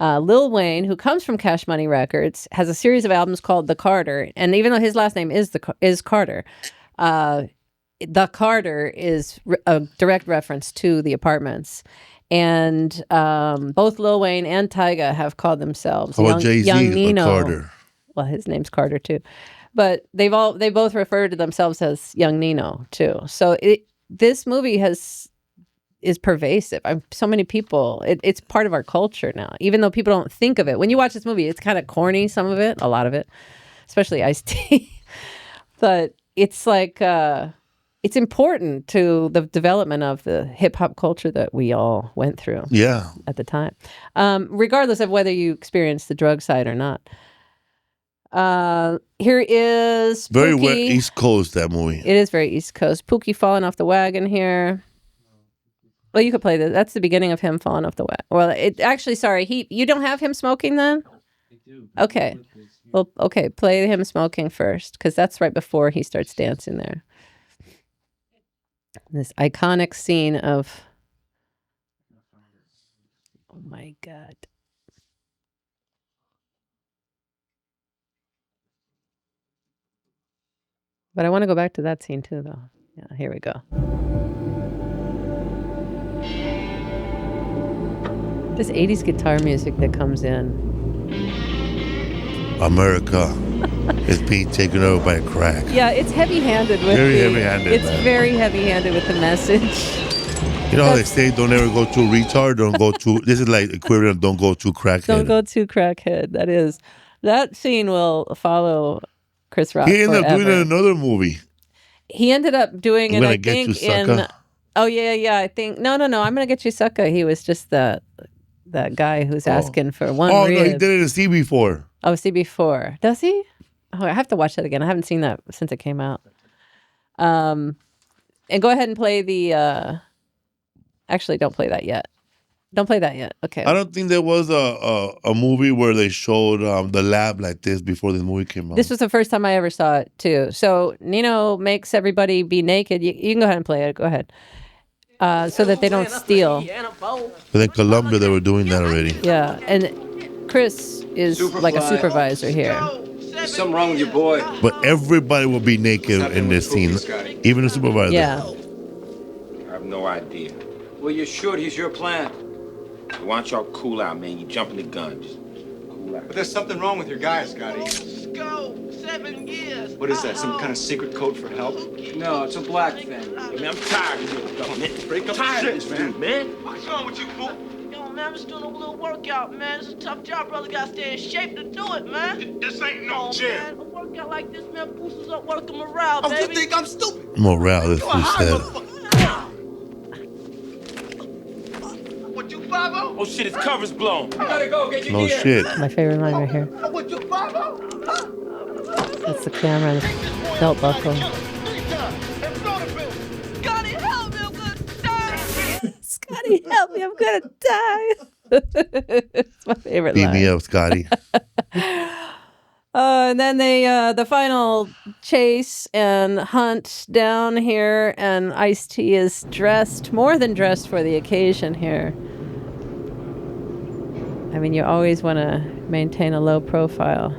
Lil Wayne, who comes from Cash Money Records, has a series of albums called The Carter, and even though his last name is Carter, The Carter is a direct reference to the Apartments. And both Lil Wayne and Tyga have called themselves How about Jay-Z, Young Nino. Carter? Well, his name's Carter too, but they both refer to themselves as Young Nino too. So this movie is pervasive. So many people, it's part of our culture now, even though people don't think of it. When you watch this movie, it's kind of corny, some of it, a lot of it, especially Ice-T. But it's like, it's important to the development of the hip hop culture that we all went through at the time. Regardless of whether you experienced the drug side or not. Here is Very Pooky. East Coast, that movie. It is very East Coast. Pooky falling off the wagon here. Well, you could play this. That's the beginning of him falling off the wagon. Well, you don't have him smoking then? I do. Okay. Well, okay, play him smoking first, because that's right before he starts dancing there. This iconic scene of, oh my God. But I want to go back to that scene too, though. Yeah, here we go. This 80s guitar music that comes in. America is being taken over by crack. Yeah, it's heavy-handed with It's very heavy-handed with the message. You know how they say don't ever go too retard, don't go too this is like equivalent of don't go too crackhead. Don't go too crackhead. That scene will follow Chris Rock. He ended up doing it in forever. another movie. He ended up doing I'm it, Gonna I Get think, You, in Sucker. oh yeah, I think I'm Gonna Get You Sucker. He was just that guy who's asking for one Oh rib. no, he did it in CB4. Oh, CB4. Does he? Oh, I have to watch that again. I haven't seen that since it came out. And go ahead and play the. Actually, don't play that yet. Don't play that yet. Okay. I don't think there was a movie where they showed the lab like this before the movie came out. This was the first time I ever saw it too. So Nino makes everybody be naked. You can go ahead and play it. Go ahead. So that they don't steal. But in Colombia, they were doing that already. Yeah, and Chris is like a supervisor here. There's something wrong with your boy. But everybody will be naked in this scene, even the supervisor. Yeah. I have no idea. Well, you should. He's your plant. Why don't y'all cool out, man? You jumping the gun. Just cool out. But there's something wrong with your guy, Scotty. Let's go. 7 years. What is that? Some kind of secret code for help? No, it's a black thing. I mean, I'm tired of this government. Break up tired of this dude, man. What's wrong with you, fool? man. I'm just doing a little workout, man. It's a tough job, brother. Gotta stay in shape to do it, man. This ain't no gym. Man. A workout like this, man, boosts up working morale, Oh, baby. you think I'm stupid? Morale, this You a fool high said. motherfucker. What, you 5-0? Oh shit, his cover's blown. You gotta go, get your No gear. shit. My favorite line right here. What, you 5-0? That's the camera and the belt buckle. Scotty, help me, I'm gonna die. Scotty, help me, I'm gonna die. It's my favorite Beat line. me up, Scotty. And then they, the final chase and hunt down here, and Ice-T is dressed, more than dressed for the occasion here. I mean, you always want to maintain a low profile.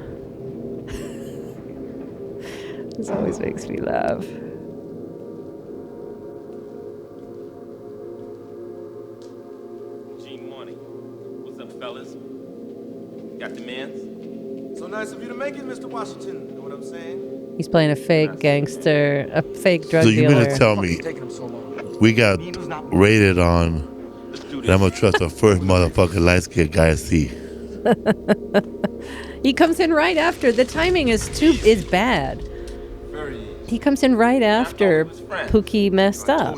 This always makes me laugh. G-Money. What's up, fellas? Got the mans? So nice of you to make it, Mr. Washington. Know what I'm saying? He's playing a fake gangster, a fake drug So you dealer. gonna tell me we got rated on and I'm gonna trust the first motherfucking light-skinned guy I see. He comes in right after. The timing is bad. He comes in right after Pooky messed up.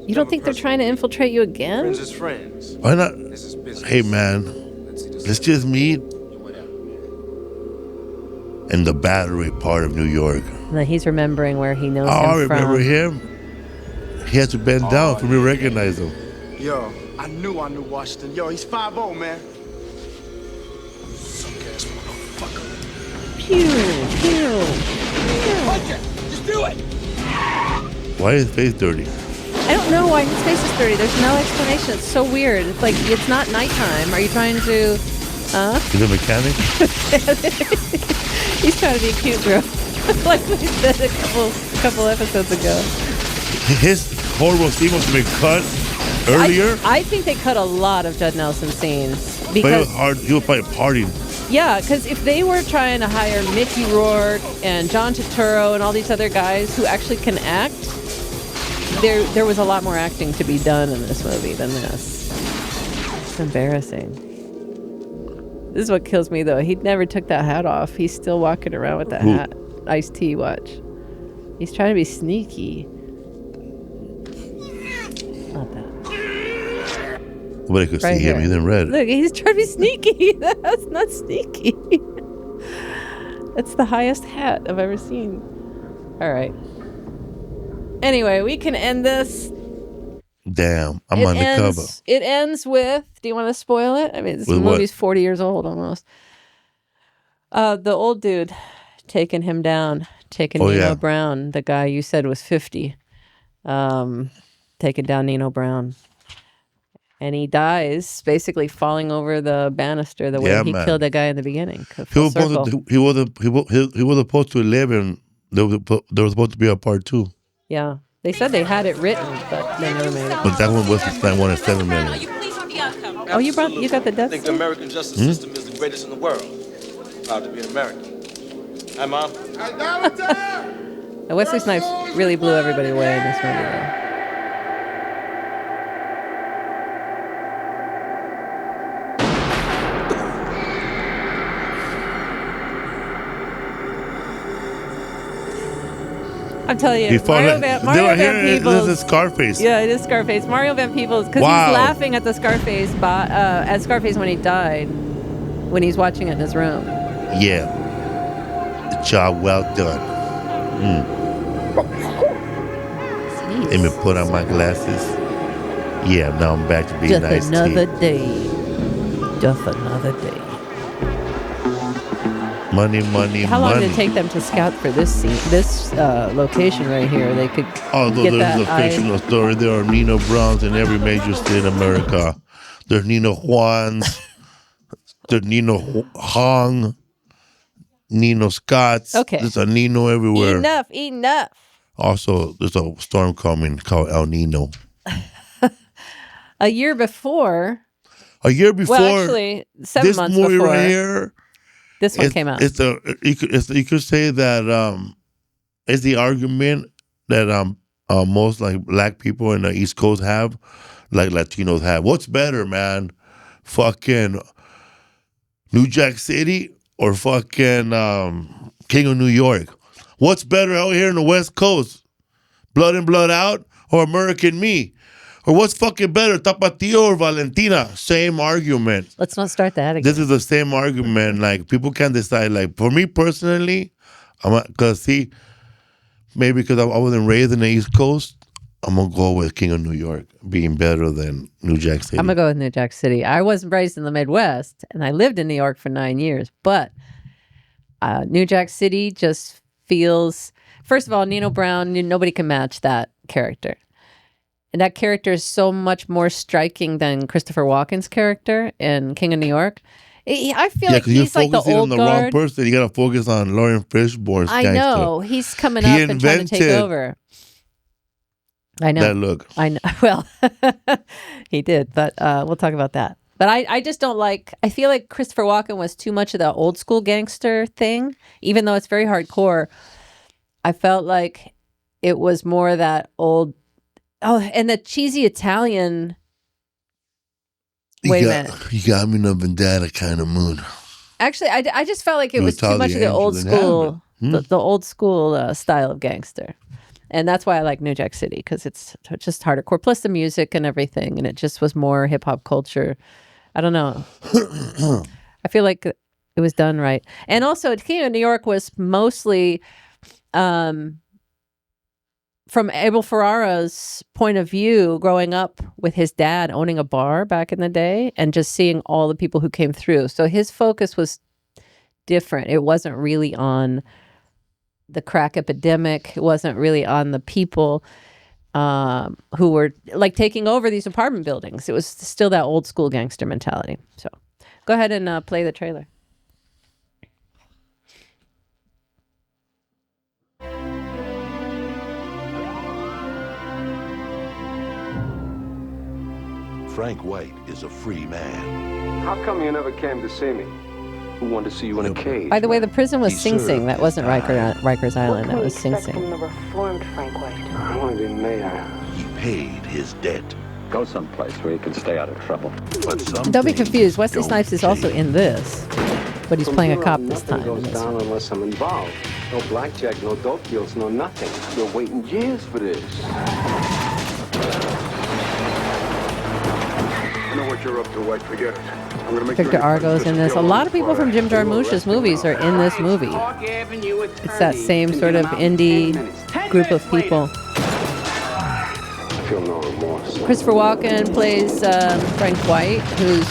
You don't think they're trying to infiltrate you again? Friends is friends. Why not? Hey man, let's just meet in the Battery part of New York. No, he's remembering where he knows Oh, I him remember from. him. He had to bend down for me to recognize him. Yo, I knew Washington. Yo, he's 5-0, man. Pew, pew. Just do it. Why is his face dirty? I don't know why his face is dirty. There's no explanation. It's so weird. It's like, it's not nighttime. Are you trying to... He's a mechanic? He's trying to be cute, bro. Like we said a couple episodes ago. His horrible scene must have been cut earlier. I think they cut a lot of Judd Nelson scenes. But it Because, was hard. He was probably partying. yeah, because if they were trying to hire Mickey Rourke and John Turturro and all these other guys who actually can act, there was a lot more acting to be done in this movie than this. It's embarrassing. This is what kills me, though. He never took that hat off. He's still walking around with that hat. Ice-T, watch. He's trying to be sneaky. Not that. Nobody could Right see him. here. He's in red. Look, he's trying to be sneaky. That's not sneaky. That's the highest hat I've ever seen. All right. Anyway, we can end this. Damn, I'm on the cover. It ends with, do you want to spoil it? I mean, this With movie's what? 40 years old almost. The old dude taking him down, taking Nino Brown, the guy you said was 50, taking down Nino Brown. And he dies, basically falling over the banister the way he killed that guy in the beginning. He was supposed to live in. There was supposed to be a part 2. Yeah. They said they had it written, but they never made it. But that one was wanted $7 million. Oh, you got the I death think scene? the American justice system is the greatest in the world. Proud to be an American. Hi, Mom. Now, Wesley Snipes really blew everybody away in this movie, though. I'm telling you, Mario Van Peebles. This is Scarface. Yeah, it is Scarface. Mario Van Peebles, because he's laughing at the Scarface, at Scarface when he died, when he's watching it in his room. Yeah. The job well done. Let me put on my glasses. Yeah, now I'm back to being Just nice. another day. Just another day. Money. How long did it take them to scout for this scene, this location right here? They could Although get there's that a fictional story, there are Nino Browns in every major state in America. There's Nino Juans, there's Nino Hong, Nino Scotts. Okay. There's a Nino everywhere. Enough. Also, there's a storm coming called El Nino. A year before. Well, actually, 7 months this movie before. right here. This one came out. You could say that it's the argument that most like black people in the East Coast have, like Latinos have. What's better, man? fucking New Jack City or fucking King of New York? What's better out here in the West Coast? Blood in, Blood out or American Me? Or what's fucking better, Tapatio or Valentina? Same argument. Let's not start that again. This is the same argument. Like, people can decide. Like, for me personally, maybe because I wasn't raised in the East Coast, I'm going to go with King of New York being better than New Jack City. I'm going to go with New Jack City. I wasn't raised in the Midwest, and I lived in New York for 9 years. But New Jack City just feels... First of all, Nino Brown, nobody can match that character. And that character is so much more striking than Christopher Walken's character in King of New York. I feel like he's like the old on the guard. wrong person. You got to focus on Lauren Fishburne's I gangster. know. He's coming up and trying to take over. I know. That look. I know. Well, he did, but we'll talk about that. But I just don't like... I feel like Christopher Walken was too much of the old school gangster thing. Even though it's very hardcore, I felt like it was more that old... Oh, and the cheesy Italian... Wait a minute. You got me in a vendetta kind of mood. Actually, I just felt like it was too much of the old school, the old school style of gangster. And that's why I like New Jack City, because it's just hardcore. Plus the music and everything, and it just was more hip-hop culture. I don't know. I feel like it was done right. And also, King of New York was mostly... from Abel Ferrara's point of view, growing up with his dad owning a bar back in the day and just seeing all the people who came through. So his focus was different. It wasn't really on the crack epidemic. It wasn't really on the people who were like taking over these apartment buildings. It was still that old school gangster mentality. So go ahead and play the trailer. Frank White is a free man. How come you never came to see me? Who wanted to see you in a cage? By the way, the prison was Sing Sing. That wasn't Rikers Island. That was Sing Sing. From the reformed Frank White. I want to be mayor. He paid his debt. Go someplace where you can stay out of trouble. But don't be confused. Wesley Snipes is also in this, but he's playing a cop this time. Nothing goes down unless I'm involved. No blackjack, no dope deals, no nothing. You're waiting years for this. I know what you're up to, White. Forget it. I'm gonna make Victor Argo's in this. A lot of people from Jim Jarmusch's movies are in this movie. It's that same sort of indie group of people. I feel no remorse. Christopher Walken plays Frank White, who's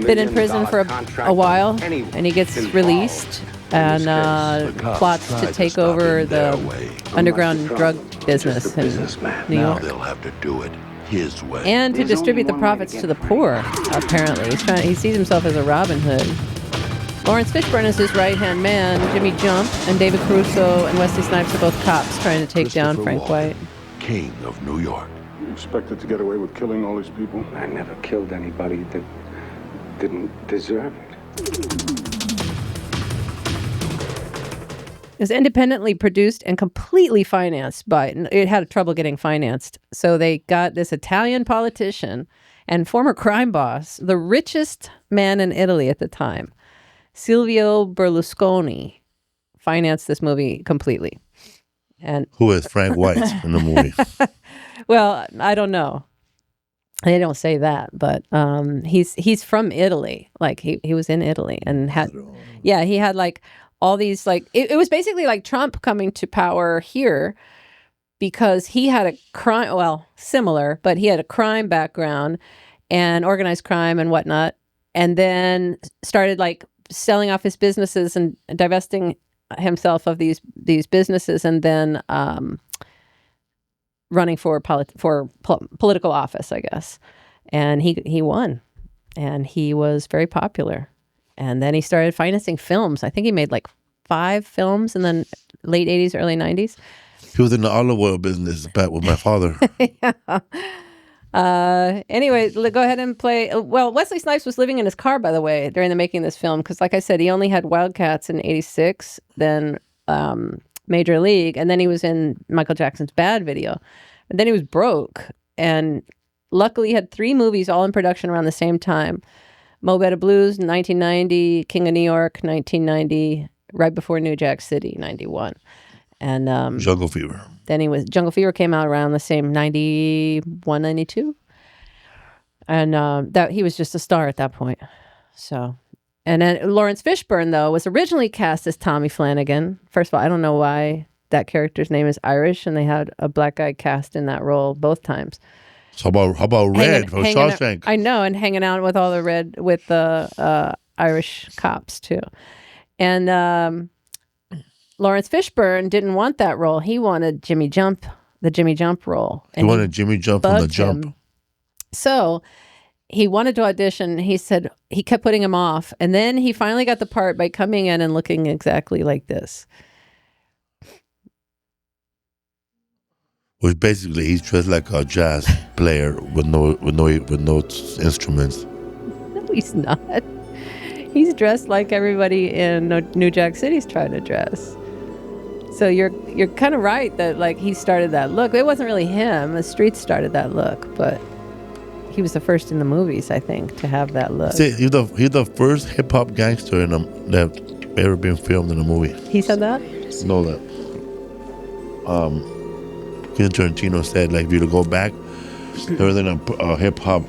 been in prison for a while, and he gets released and plots to take over the underground drug business in New York. They'll have to do it his way. And to distribute the profits to the poor, apparently. He sees himself as a Robin Hood. Lawrence Fishburne is his right-hand man. Jimmy Jump and David Caruso and Wesley Snipes are both cops trying to take down Frank White. King of New York. You expected to get away with killing all these people? I never killed anybody that didn't deserve it. It was independently produced and completely financed by, it had trouble getting financed. So they got this Italian politician and former crime boss, the richest man in Italy at the time, Silvio Berlusconi, financed this movie completely. And who is Frank White in the movie? Well, I don't know. They don't say that, but he's from Italy. Like he was in Italy and he had like all these like it was basically like Trump coming to power here because he had a crime, well, similar, but he had a crime background and organized crime and whatnot, and then started like selling off his businesses and divesting himself of these businesses, and then running for political office, I guess. And he won, and he was very popular. And then he started financing films. I think he made like 5 films in the late 80s, early 90s. He was in the olive oil business back with my father. Yeah. Anyway, go ahead and play. Well, Wesley Snipes was living in his car, by the way, during the making of this film. Because like I said, he only had Wildcats in 86, then Major League. And then he was in Michael Jackson's Bad video. And then he was broke. And luckily he had 3 movies all in production around the same time. Mo Better Blues, 1990, King of New York, 1990, right before New Jack City, 91. And Jungle Fever. Then Jungle Fever came out around the same 91, 92. And that he was just a star at that point. So, and then Lawrence Fishburne, though, was originally cast as Tommy Flanagan. First of all, I don't know why that character's name is Irish, and they had a black guy cast in that role both times. So how about Red from Shawshank? I know, and hanging out with all the Irish cops too. And Lawrence Fishburne didn't want that role. He wanted the Jimmy Jump role. He wanted Jimmy Jump from The Jump. So he wanted to audition. He said he kept putting him off, and then he finally got the part by coming in and looking exactly like this. Which basically he's dressed like a jazz player with no instruments. No, he's not. He's dressed like everybody in New Jack City's trying to dress. So you're kind of right that like he started that look. It wasn't really him. The streets started that look, but he was the first in the movies, I think, to have that look. See, he's the first hip hop gangster that ever been filmed in a movie. He said that? No, that. Quentin Tarantino said, like, if you to go back, everything a hip hop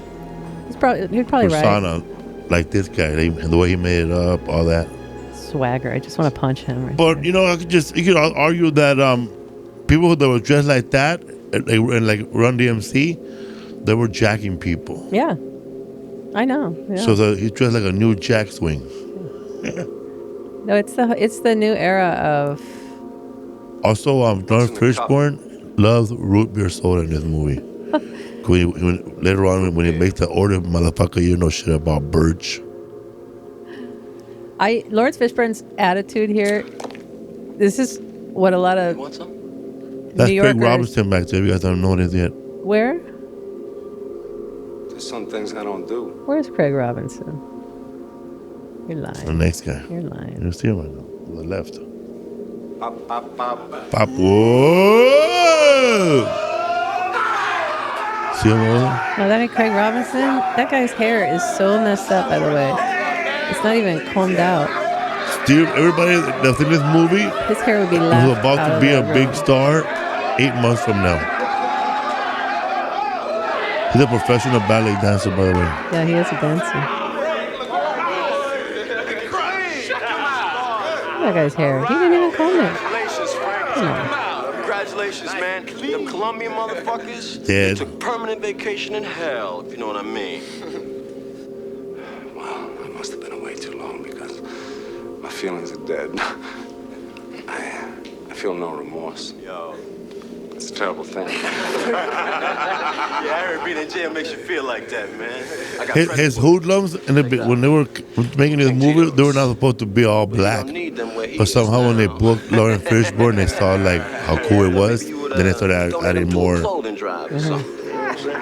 He's probably persona, right. like this guy, the way he made it up, all that. Swagger. I just want to punch him. Right but you know, you could argue that people that were dressed like that and like Run DMC, they were jacking people. Yeah, I know. Yeah. So he's dressed like a new Jack Swing. No, it's the new era of. Also, Lawrence Fishburne loves root beer soda in this movie. Later on, when he makes the order, motherfucker, you know shit about Birch. Lawrence Fishburne's attitude here. This is what a lot of That's New Yorkers. Craig Robinson back there. You guys don't know this yet. Where? There's some things I don't do. Where's Craig Robinson? You're lying. The next guy. You're lying. You see him right now, to the left. Pop, pop, pop. Pop. Whoa! See him over there? No, that ain't Craig Robinson. That guy's hair is so messed up, by the way. It's not even combed out. Steve, everybody that's in this movie His hair would be left is about to be a big star 8 months from now. He's a professional ballet dancer, by the way. Yeah, he is a dancer. That guy's hair. He didn't even comb it. Come on. Congratulations, man. Them Colombian motherfuckers Dead. took permanent vacation in hell, if you know what I mean. Well, I must have been away too long because my feelings are dead. I feel no remorse. Yo. It's a terrible thing. Yeah, I heard being in jail makes you feel like that, man. His hoodlums, when they were making this movie, they were not supposed to be all black. But somehow when they booked Lawrence Fishburne, they saw like how cool it was. Then they started adding more.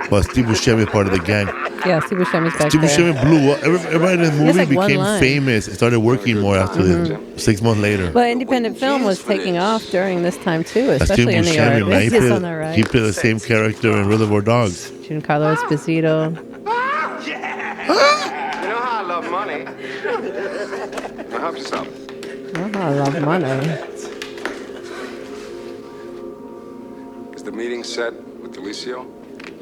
But Steve Buscemi is part of the gang. Yeah, Steve Buscemi's back Steve there. Buscemi blew up. Everybody in this movie like one became line. famous and started working more after this, 6 months later. But independent film was taking off during this time too, That's especially in New York. Buscemi, man. This is on the right. He played the same character in Reservoir Dogs. Giancarlo Esposito. You know how I love money. Now help yourself. Oh, I love money. Is the meeting set with Delicio?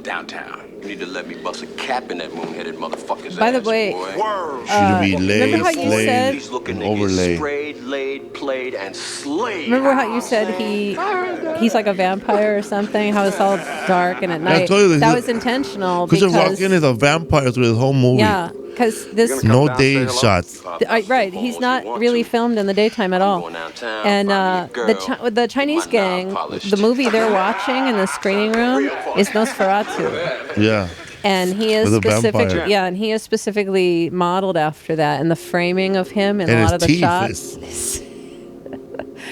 Downtown. You need to let me bust a cap in that moon-headed motherfucker's By the ass, way, boy. Should be laid, remember how you said He's looking to overlay. get sprayed, laid, played, and slayed. Remember how you said he's like a vampire or something? How it's all dark and at night. I told you that was intentional because because Walken is a vampire through his whole movie. yeah, because this No day shots. right, he's not really filmed in the daytime at all. And the Chinese gang, the movie they're watching in the screening room is Nosferatu. Yeah. And he is With a vampire. he is specifically modeled after that, and the framing of him in And a lot his of the teeth shots.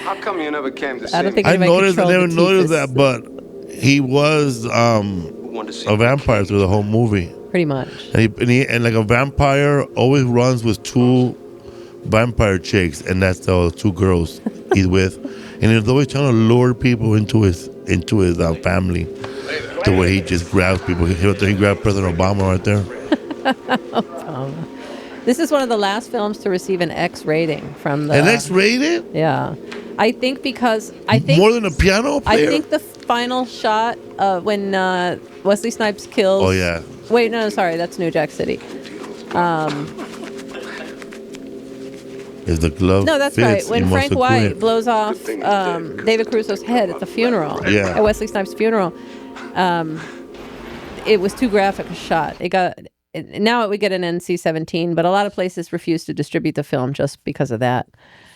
How come you never came to see I don't me? think I anybody noticed. I controlled never the noticed teeth. that, but he was a vampire through the whole movie. Pretty much. And like a vampire always runs with 2 vampire chicks, and that's the 2 girls he's with, and he's always trying to lure people into his family. The way he just grabs people. He grabbed President Obama right there. Obama. This is one of the last films to receive an X rating from the... An X rating? Yeah. I think more than a piano player? I think the final shot when Wesley Snipes kills... Oh, yeah. Wait, no, sorry. That's New Jack City. Is the glove No, that's fits, right. When you Frank must White acquit. blows off David Caruso's head at the funeral, Yeah. at Wesley Snipes' funeral, it was too graphic a shot. Now it would get an NC-17, but a lot of places refuse to distribute the film just because of that.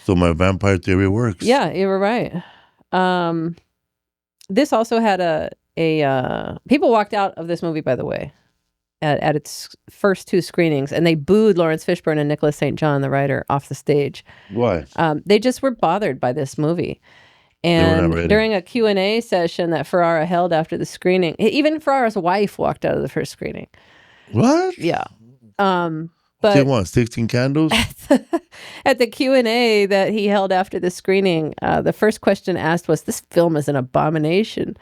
So my vampire theory works. Yeah, you were right. This also had a people walked out of this movie, by the way, at its first 2 screenings, and they booed Lawrence Fishburne and Nicholas St. John, the writer, off the stage. Why? They just were bothered by this movie. And during a Q&A session that Ferrara held after the screening, even Ferrara's wife walked out of the first screening. What? Yeah. But they want 16 candles? At the Q&A that he held after the screening, the first question asked was, "This film is an abomination.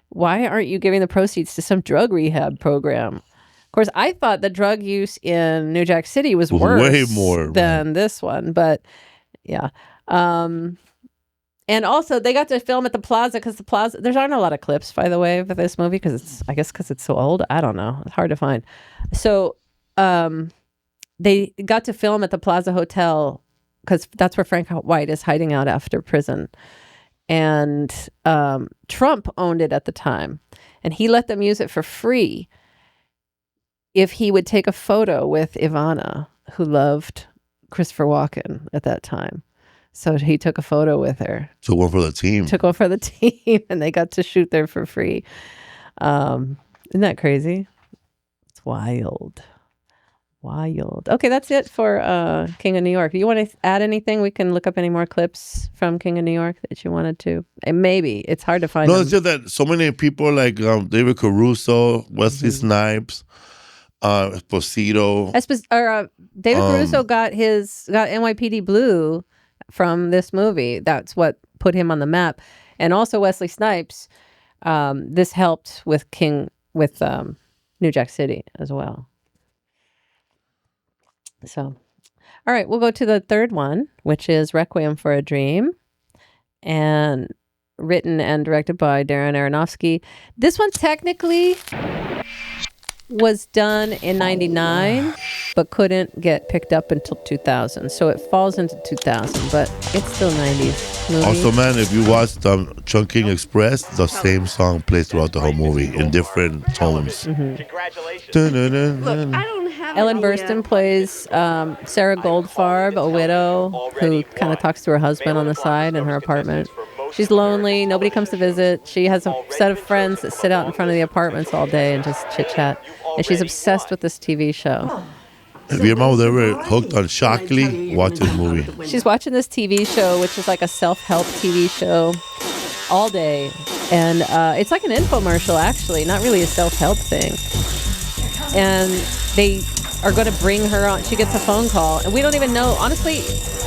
Why aren't you giving the proceeds to some drug rehab program?" Of course, I thought the drug use in New Jack City was worse way more than this one, but yeah. And also, they got to film at the Plaza because the Plaza. There aren't a lot of clips, by the way, of this movie because it's so old. I don't know. It's hard to find. So, they got to film at the Plaza Hotel because that's where Frank White is hiding out after prison. And Trump owned it at the time, and he let them use it for free if he would take a photo with Ivana, who loved Christopher Walken at that time. So he took a photo with her. Took one for the team. And they got to shoot there for free. Isn't that crazy? It's wild. Okay, that's it for King of New York. Do you want to add anything? We can look up any more clips from King of New York that you wanted to. And maybe. It's hard to find. No, them. it's just that so many people like David Caruso, Wesley Snipes, Esposito. David Caruso got NYPD Blue from this movie. That's what put him on the map. And also Wesley Snipes. This helped with New Jack City as well. So, all right, we'll go to the third one, which is Requiem for a Dream, and written and directed by Darren Aronofsky. This one technically was done in 99, but couldn't get picked up until 2000. So it falls into 2000, but it's still 90s movie. Also, man, if you watch Chungking Express, the same song plays throughout the whole movie in different tones. Congratulations. Ellen Burstyn plays Sarah Goldfarb, a widow who kind of talks to her husband on the side in her apartment. She's lonely. Nobody comes to visit. She has a set of friends that sit out in front of the apartments all day and just chit-chat. And she's obsessed with this TV show. If your mom was ever hooked on Shockley, watch this movie. She's watching this TV show, which is like a self-help TV show, all day. And it's like an infomercial, actually, not really a self-help thing. And they are going to bring her on. She gets a phone call, and we don't even know. Honestly,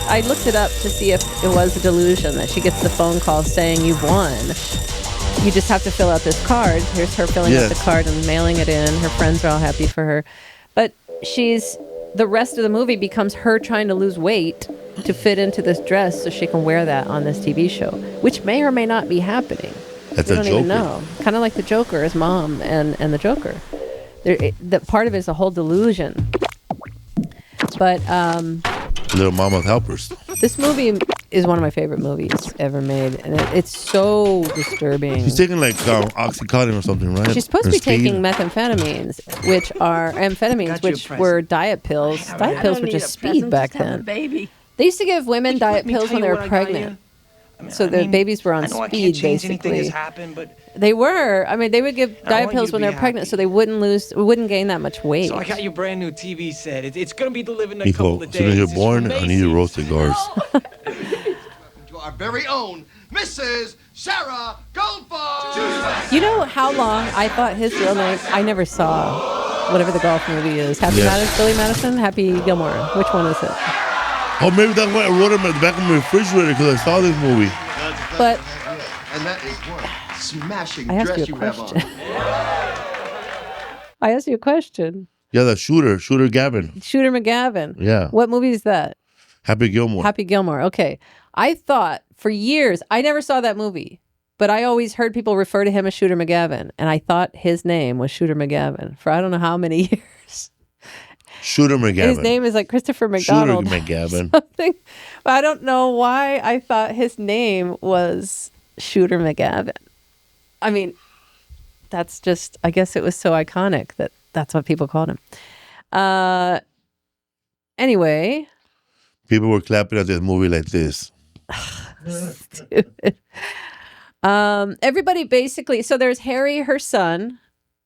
I looked it up to see if it was a delusion that she gets the phone call saying you've won. You just have to fill out this card. Here's her filling out the card and mailing it in. Her friends are all happy for her. But the rest of the movie becomes her trying to lose weight to fit into this dress so she can wear that on this TV show, which may or may not be happening. That's we don't even know. Kind of like the Joker, his mom and the Joker. The part of it is a whole delusion. But Little Mama's Helpers. This movie is one of my favorite movies ever made, and it's so disturbing. She's taking like Oxycontin or something, right? She's supposed to be taking methamphetamines, which were diet pills. Diet pills were just speed back then. They used to give women diet pills when they were pregnant. So the babies were on speed, basically. They were. I mean, they would give diet pills when they were pregnant, so they wouldn't gain that much weight. So I got your brand new TV set. It's going to be delivered in a couple of days. As soon as you're born, I need to roast cigars. To our very own Mrs. Sarah Goldfarb. You know how long I thought his real name? I never saw whatever the golf movie is. Billy Madison? Happy Gilmore. Which one is it? Oh, maybe that's why I wrote him at the back of my refrigerator because I saw this movie. But And that is one smashing I asked dress you you a have on. question. I asked you a question. Yeah, the Shooter Gavin. Shooter McGavin. Yeah. What movie is that? Happy Gilmore. Happy Gilmore. Okay. I thought for years, I never saw that movie, but I always heard people refer to him as Shooter McGavin. And I thought his name was Shooter McGavin for I don't know how many years. Shooter McGavin. His name is like Christopher McDonald. Shooter McGavin. Something. But I don't know why I thought his name was Shooter McGavin. I mean, that's just, I guess it was so iconic that that's what people called him. Anyway. People were clapping at this movie like this. Stupid. Everybody basically, so there's Harry, her son,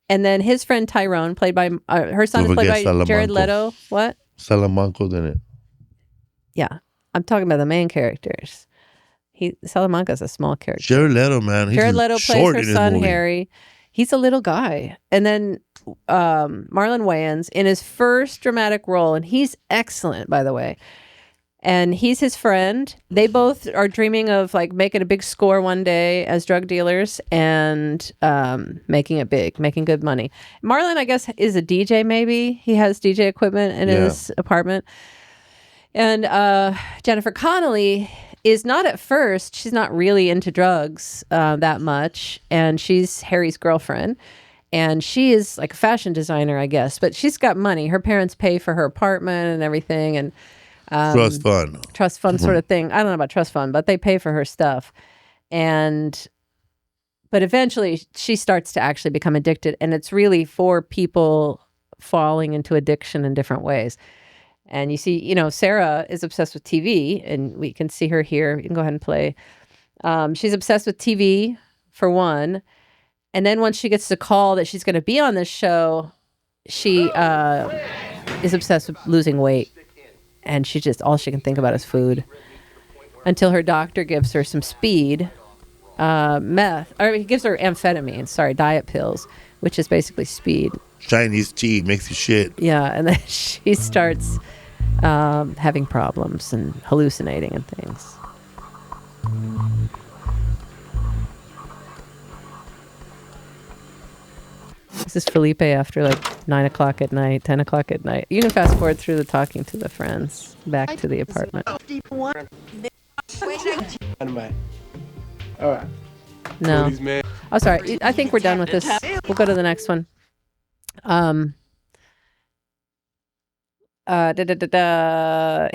and then his friend Tyrone, played by, her son is played by Jared Leto. What? Salamanca, didn't it? Yeah. I'm talking about the main characters. Salamanca's a small character. Jared Leto, man. He's Jared Leto short plays her in son, this movie. Harry. He's a little guy. And then Marlon Wayans in his first dramatic role, and he's excellent, by the way. And he's his friend. They both are dreaming of like making a big score one day as drug dealers and making it big, making good money. Marlon, I guess, is a DJ maybe. He has DJ equipment in his apartment. And Jennifer Connelly is not at first. She's not really into drugs that much. And she's Harry's girlfriend. And she is like a fashion designer, I guess. But she's got money. Her parents pay for her apartment and everything. And trust fund sort of thing. I don't know about trust fund, but they pay for her stuff. But eventually she starts to actually become addicted. And it's really for people falling into addiction in different ways. And you see, Sarah is obsessed with TV, and we can see her here. You can go ahead and play. She's obsessed with TV, for one. And then once she gets the call that she's going to be on this show, she is obsessed with losing weight. And she just, all she can think about is food. Until her doctor gives her some speed, meth, or he gives her amphetamine, diet pills, which is basically speed. Chinese tea makes you shit. Yeah, and then she starts having problems and hallucinating and things. This is Felipe after like 9 o'clock at night, 10 o'clock at night. You can fast forward through the talking to the friends back to the apartment. All right. No. Oh, sorry. I think we're done with this. We'll go to the next one.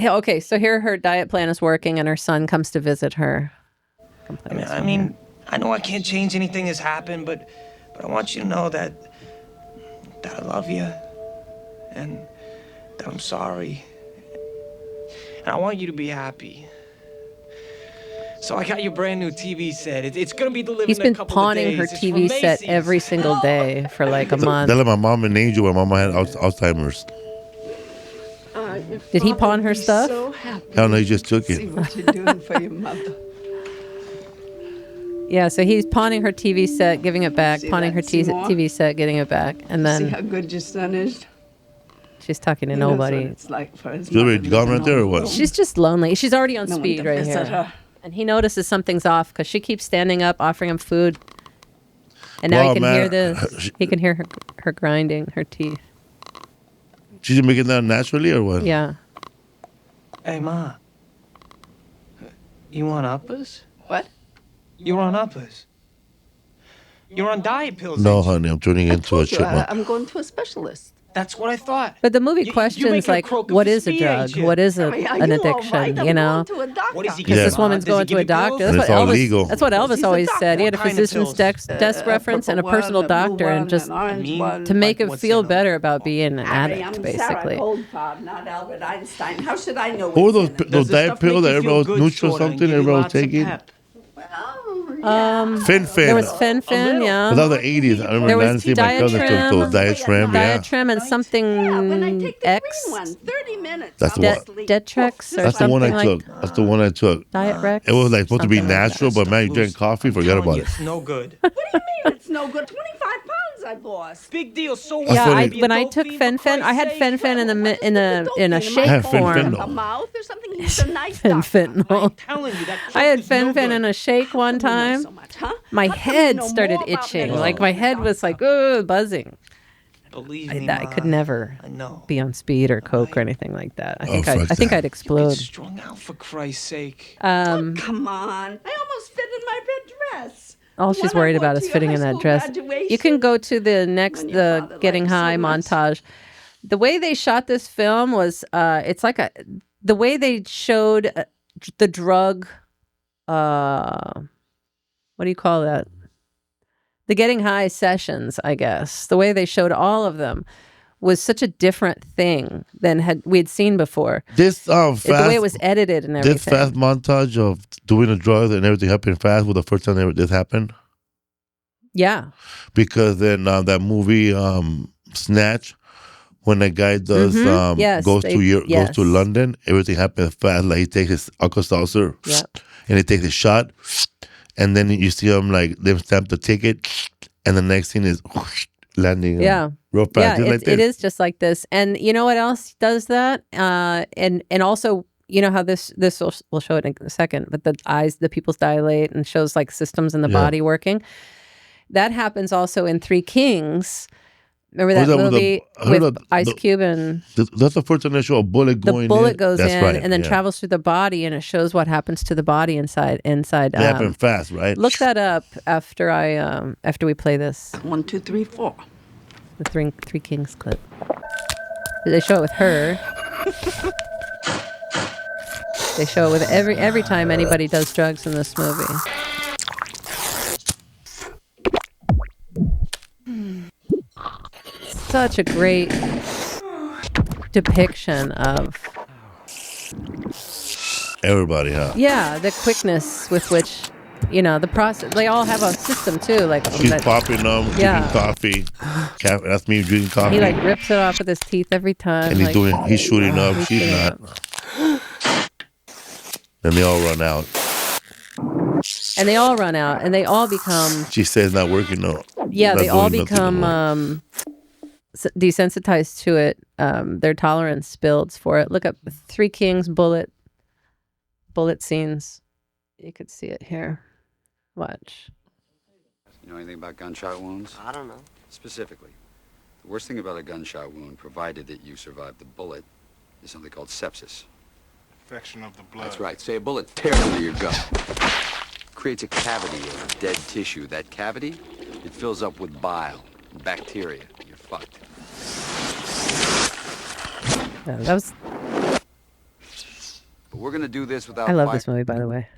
Okay, so here her diet plan is working and her son comes to visit her. I mean, I know I can't change anything that's happened, but I want you to know that I love you and that I'm sorry. And I want you to be happy. So I got your brand new TV set. It's going to be delivered He's in been a couple pawning of her days. TV set every single day for like a month. They're like my mom and Angel when mama had Alzheimer's. Did he pawn her stuff? So happy. Hell no, he just took See it. what you're doing for your mother. Yeah, so he's pawning her TV set, giving it back, See pawning that? her See more? TV set, getting it back, and See then how good your son is? she's talking to He knows what nobody. it's like for his She's already mother gone living right there or on what? her own. She's just lonely. She's already on No one speed to right visit here. her. And he notices something's off because she keeps standing up, offering him food. And now Wow, he can man. hear this. He can hear her grinding her teeth. She's making that naturally or what? Yeah. Hey, Ma. You on uppers? What? You're on uppers. You're on diet pills. No, honey, I'm turning into a Told you, chipmunk. I'm going to a specialist. That's what I thought. But the movie You questions make a like, croak of what a is a speed, drug? ain't you? What is I mean, are an you all addiction? right? I'm You know? going to a doctor. What is he Because Yeah. this woman's Does he going to give a you doctor. pills? That's It's what all Elvis. legal. That's what Elvis He's a always doctor. said. He had a What kind of physician's pills? desk reference and a purple personal one, blue doctor, and one, just an orange one. to make him what's feel in 'em? better about being an Harry, addict, I'm basically. Sarah Goldfarb, not Albert Einstein. How should I know What were what's those in it? those the diet stuff make pills that you feel everyone was good, neutral sorta, and something give you everyone was lots of taking? pep? Fin. There was Fin, yeah. But that was the 80s. I remember There was Nancy and my cousin took those Diatrim. Yeah. Diatrim and something When I take the X. green one, 30 minutes. That's I'm the one. asleep. Detrix or That's the one something I like took. That's the one I took. Diet Rex. It was like supposed to be Something like natural, but man, you drink coffee, forget Telling about you it. It's no good. What do you mean it's no good? 25 pounds I've lost. Big deal. So That's Yeah, funny. when I took fen-phen, I had fen-phen in a shake have form. fentanyl. A mouth or something? He's a nice Fentanyl. telling you that I had joke is no fen-phen good. in a shake one time. so much, huh? My How come you head know started more about itching. medicine Like my than head the was like, buzzing. Believe I, me, I could Ma, never I know. be on speed or coke or anything like that. I think fuck I think that. I'd explode. Strung out for Christ's sake. Come on. I almost fit in my red dress. All The she's one I worried wore about to is your fitting high in that school dress. graduation. You can go to the next, When your the father getting liked high so much. montage. The way they shot this film was, it's like the way they showed the drug, what do you call that? The getting high sessions, I guess. The way they showed all of them was such a different thing than we'd seen before. This fast, the way it was edited and everything. This fast montage of doing the drugs and everything happened fast was the first time this happened. Yeah. Because then that movie Snatch, when the guy does Yes, goes yes. to London, everything happens fast. Like he takes his Alka-Seltzer, and he takes a shot, and then you see him like them stamp the ticket, and the next thing is landing. Real fast. Yeah, just like this. it is just like this. And you know what else does that? And also, you know how this we'll show it in a second, but the eyes, the pupils dilate and shows like systems in the body working. That happens also in Three Kings. Remember that movie with Ice Cube and that's the first time they show a bullet going in. The bullet goes That's in right, and then travels through the body, and it shows what happens to the body inside. They happen fast, right? Look that up after we play this. 1, 2, 3, 4. The Three Kings clip. They show it with her. They show it with every time anybody does drugs in this movie. Such a great depiction of everybody, huh? Yeah, the quickness with which, the process. They all have a system too. Like She's popping them, drinking coffee. That's me drinking coffee. He like rips it off with his teeth every time. And he's shooting up. She's not. Then they all run out. And they all run out, and they all become. She says not working though. Yeah, they all become desensitized to it. Their tolerance builds for it. Look up Three Kings bullet scenes. You could see it here. Watch. You know anything about gunshot wounds? I don't know. Specifically, the worst thing about a gunshot wound, provided that you survive the bullet, is something called sepsis. Infection of the blood. That's right. Say a bullet tears into your gut. Creates a cavity of dead tissue. That cavity, it fills up with bile, bacteria. You're fucked. Yeah, that was. But we're gonna do this without. I love this movie, by the way.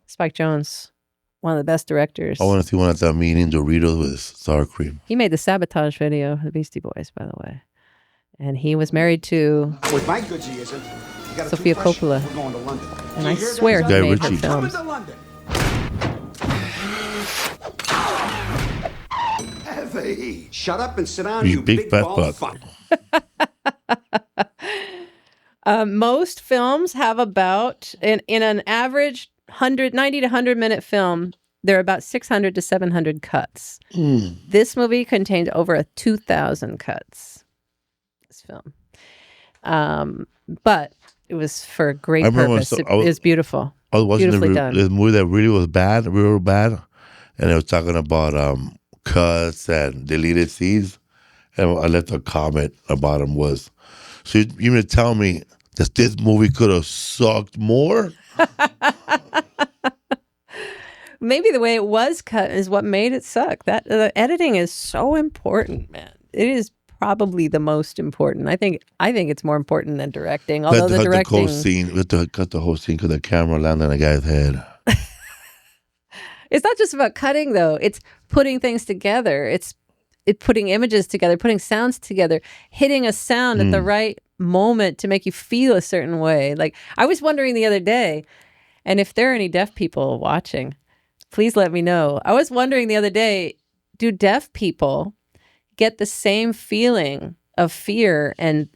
Spike Jonze, one of the best directors. I want to see one at that meeting, Doritos with sour cream. He made the Sabotage video, the Beastie Boys, by the way. And he was married to With my goods, he isn't. You got a Sophia toothbrush? Coppola. We're going to London. And I swear he Guy made her Ritchie. films. to London. Heavy. Shut up and sit down, you big fat bald fuck. Most films have about, in an average 90 to 100 minute film, there are about 600 to 700 cuts. This movie contained over 2,000 cuts. This film. But it was for a great purpose. It was beautiful. I was watching Beautifully done. this movie that really was bad, real bad. And they were talking about cuts and deleted scenes. And I left a comment about them was, so you mean to tell me that this movie could have sucked more? Maybe the way it was cut is what made it suck. That the editing is so important, man. It is probably the most important. I think it's more important than directing. Although the directing, we had to cut the whole scene because the camera landed on the guy's head. it's not just about cutting though. It's putting things together. It's putting images together, putting sounds together, hitting a sound at the right moment to make you feel a certain way. Like I was wondering the other day, and if there are any deaf people watching, please let me know. I was wondering the other day, do deaf people get the same feeling of fear and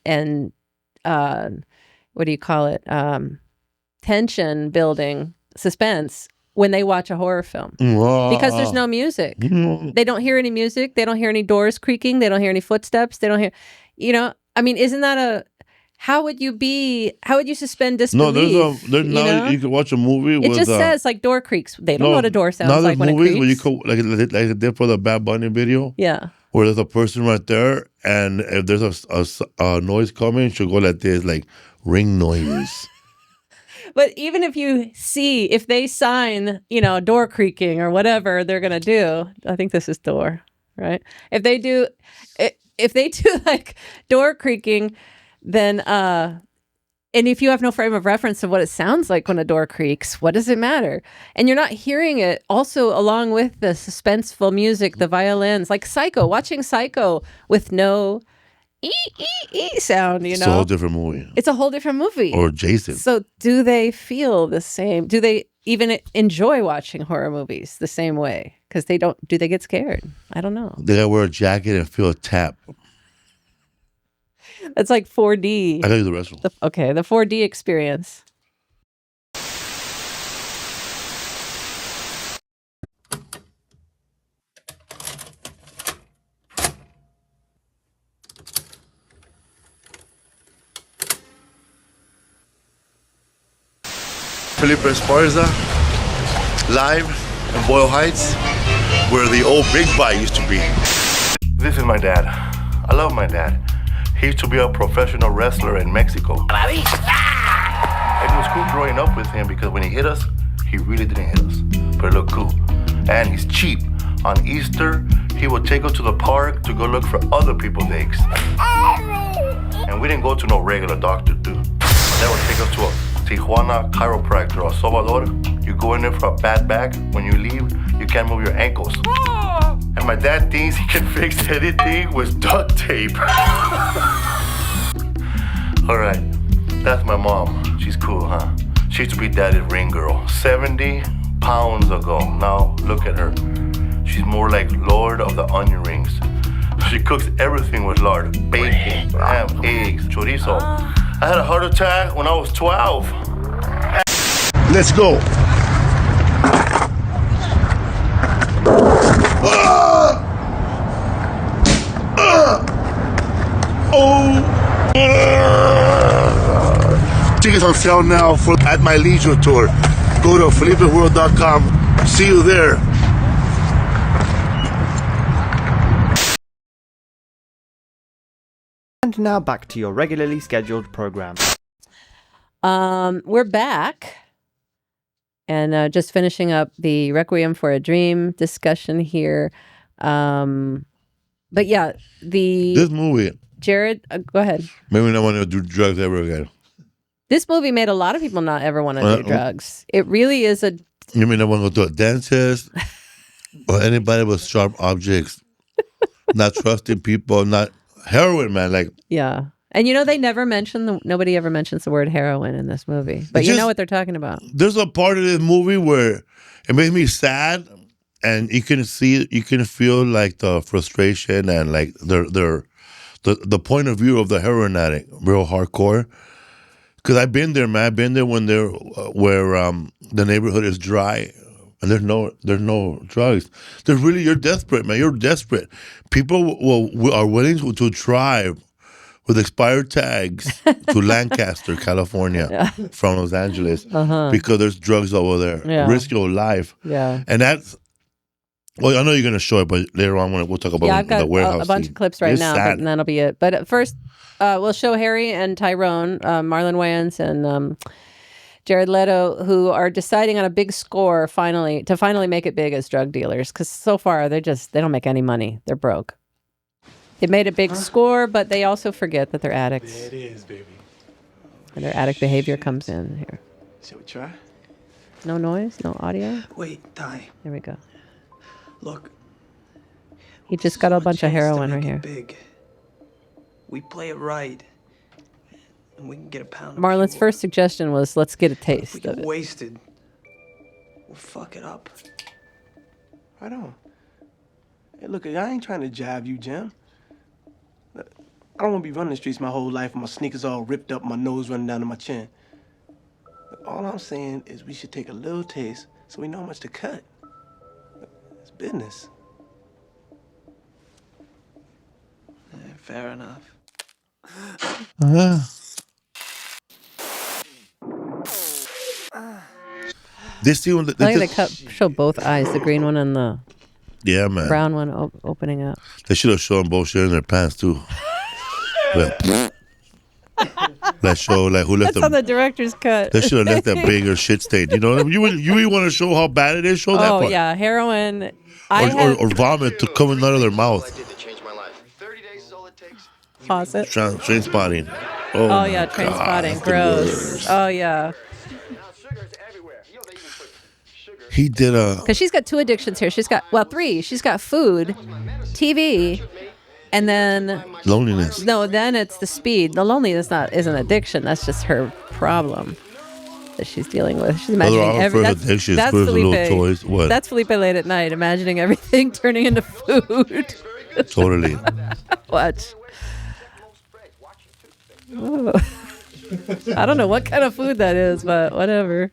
what do you call it? Tension building, suspense when they watch a horror film because there's no music. They don't hear any music. They don't hear any doors creaking. They don't hear any footsteps. They don't hear, I mean, isn't that how would you suspend disbelief? No, there's now you can watch a movie it with... just says like door creaks. They don't know what a door sounds like when it movies creaks. where you go, like they did for the Bad Bunny video. Yeah. Where there's a person right there, and if there's a noise coming, she'll go like this, like ring noise. But even if they sign, door creaking or whatever they're going to do, I think this is door, right? If they do like door creaking, then, and if you have no frame of reference of what it sounds like when a door creaks, what does it matter? And you're not hearing it also along with the suspenseful music, the violins, like Psycho, watching Psycho with no sound, It's a whole different movie. It's a whole different movie. Or Jason. So do they feel the same? Do they even enjoy watching horror movies the same way? Because do they get scared? I don't know. They gotta wear a jacket and feel a tap. That's like 4D. I gotta do the rest of them. Okay, the 4D experience. Felipe Esparza, live in Boyle Heights, where the old Big Bite used to be. This is my dad. I love my dad. He used to be a professional wrestler in Mexico. It was cool growing up with him because when he hit us, he really didn't hit us, but it looked cool. And he's cheap. On Easter, he would take us to the park to go look for other people's aches. And we didn't go to no regular doctor, dude. They would take us to a Tijuana chiropractor or Salvador. You go in there for a bad back. When you leave, you can't move your ankles. And my dad thinks he can fix anything with duct tape. All right, that's my mom. She's cool, huh? She used to be daddy's ring girl 70 pounds ago. Now look at her. She's more like Lord of the Onion Rings. She cooks everything with lard. Bacon, ham, eggs, chorizo. I had a heart attack when I was 12. Let's go. Tickets on sale now at my leisure tour. Go to FelipeWorld.com. See you there. And now back to your regularly scheduled program. We're back. And just finishing up the Requiem for a Dream discussion here. But yeah, this movie. Jared, go ahead. Maybe not want to do drugs ever again. This movie made a lot of people not ever want to do drugs. It really is a... You mean I want to go to a dentist or anybody with sharp objects, not trusting people, not heroin, man. Like, yeah. And they never mention, nobody ever mentions the word heroin in this movie. But you know what they're talking about. There's a part of this movie where it makes me sad, and you can feel like the frustration and like the point of view of the heroin addict, real hardcore. Because I've been there, man. I've been there when where the neighborhood is dry and there's no drugs. You're desperate, man. You're desperate. People are willing to drive with expired tags to Lancaster, California, from Los Angeles, because there's drugs over there. Yeah. Risk your life. Yeah. And that's... Well, I know you're going to show it, but later on we'll talk about I've got the warehouse a bunch scene. of clips right It's now, sad. and that'll be it. But first, we'll show Harry and Tyrone, Marlon Wayans and Jared Leto, who are deciding on a big score to finally make it big as drug dealers. Because so far, they don't make any money. They're broke. They made a big score, but they also forget that they're addicts. There it is, baby. And their addict behavior comes in here. Shall we try? No noise, no audio. Wait, Ty. There we go. Look. He just got a bunch of heroin right here. Big. We play it right, and we can get a pound. Marlon's first suggestion was, let's get a taste We of get it. wasted. We'll fuck it up. Right on. Hey, look, I ain't trying to jive you, Jim. I don't want to be running the streets my whole life with my sneakers all ripped up, my nose running down to my chin. All I'm saying is we should take a little taste so we know how much to cut. It's business. Fair enough. This scene, I like they show both eyes, the green one and the man, brown one opening up. They should have shown both shit in their pants too. Let's show like who left That's on the director's cut. They should have left that bigger shit stain. You know what I mean? You really want to show how bad it is? Show that part. Oh yeah, heroin. Or vomit to coming out of their mouth. Faucet. Train spotting. Oh yeah, train spotting. Gross. Oh yeah. He did because she's got two addictions here. She's got three. She's got food, TV, and then loneliness. No, then it's the speed. The loneliness is an addiction. That's just her problem that she's dealing with. She's imagining everything. That's Felipe. Little toys. What? That's Felipe late at night, imagining everything turning into food. Totally. Watch. Oh. I don't know what kind of food that is, but whatever.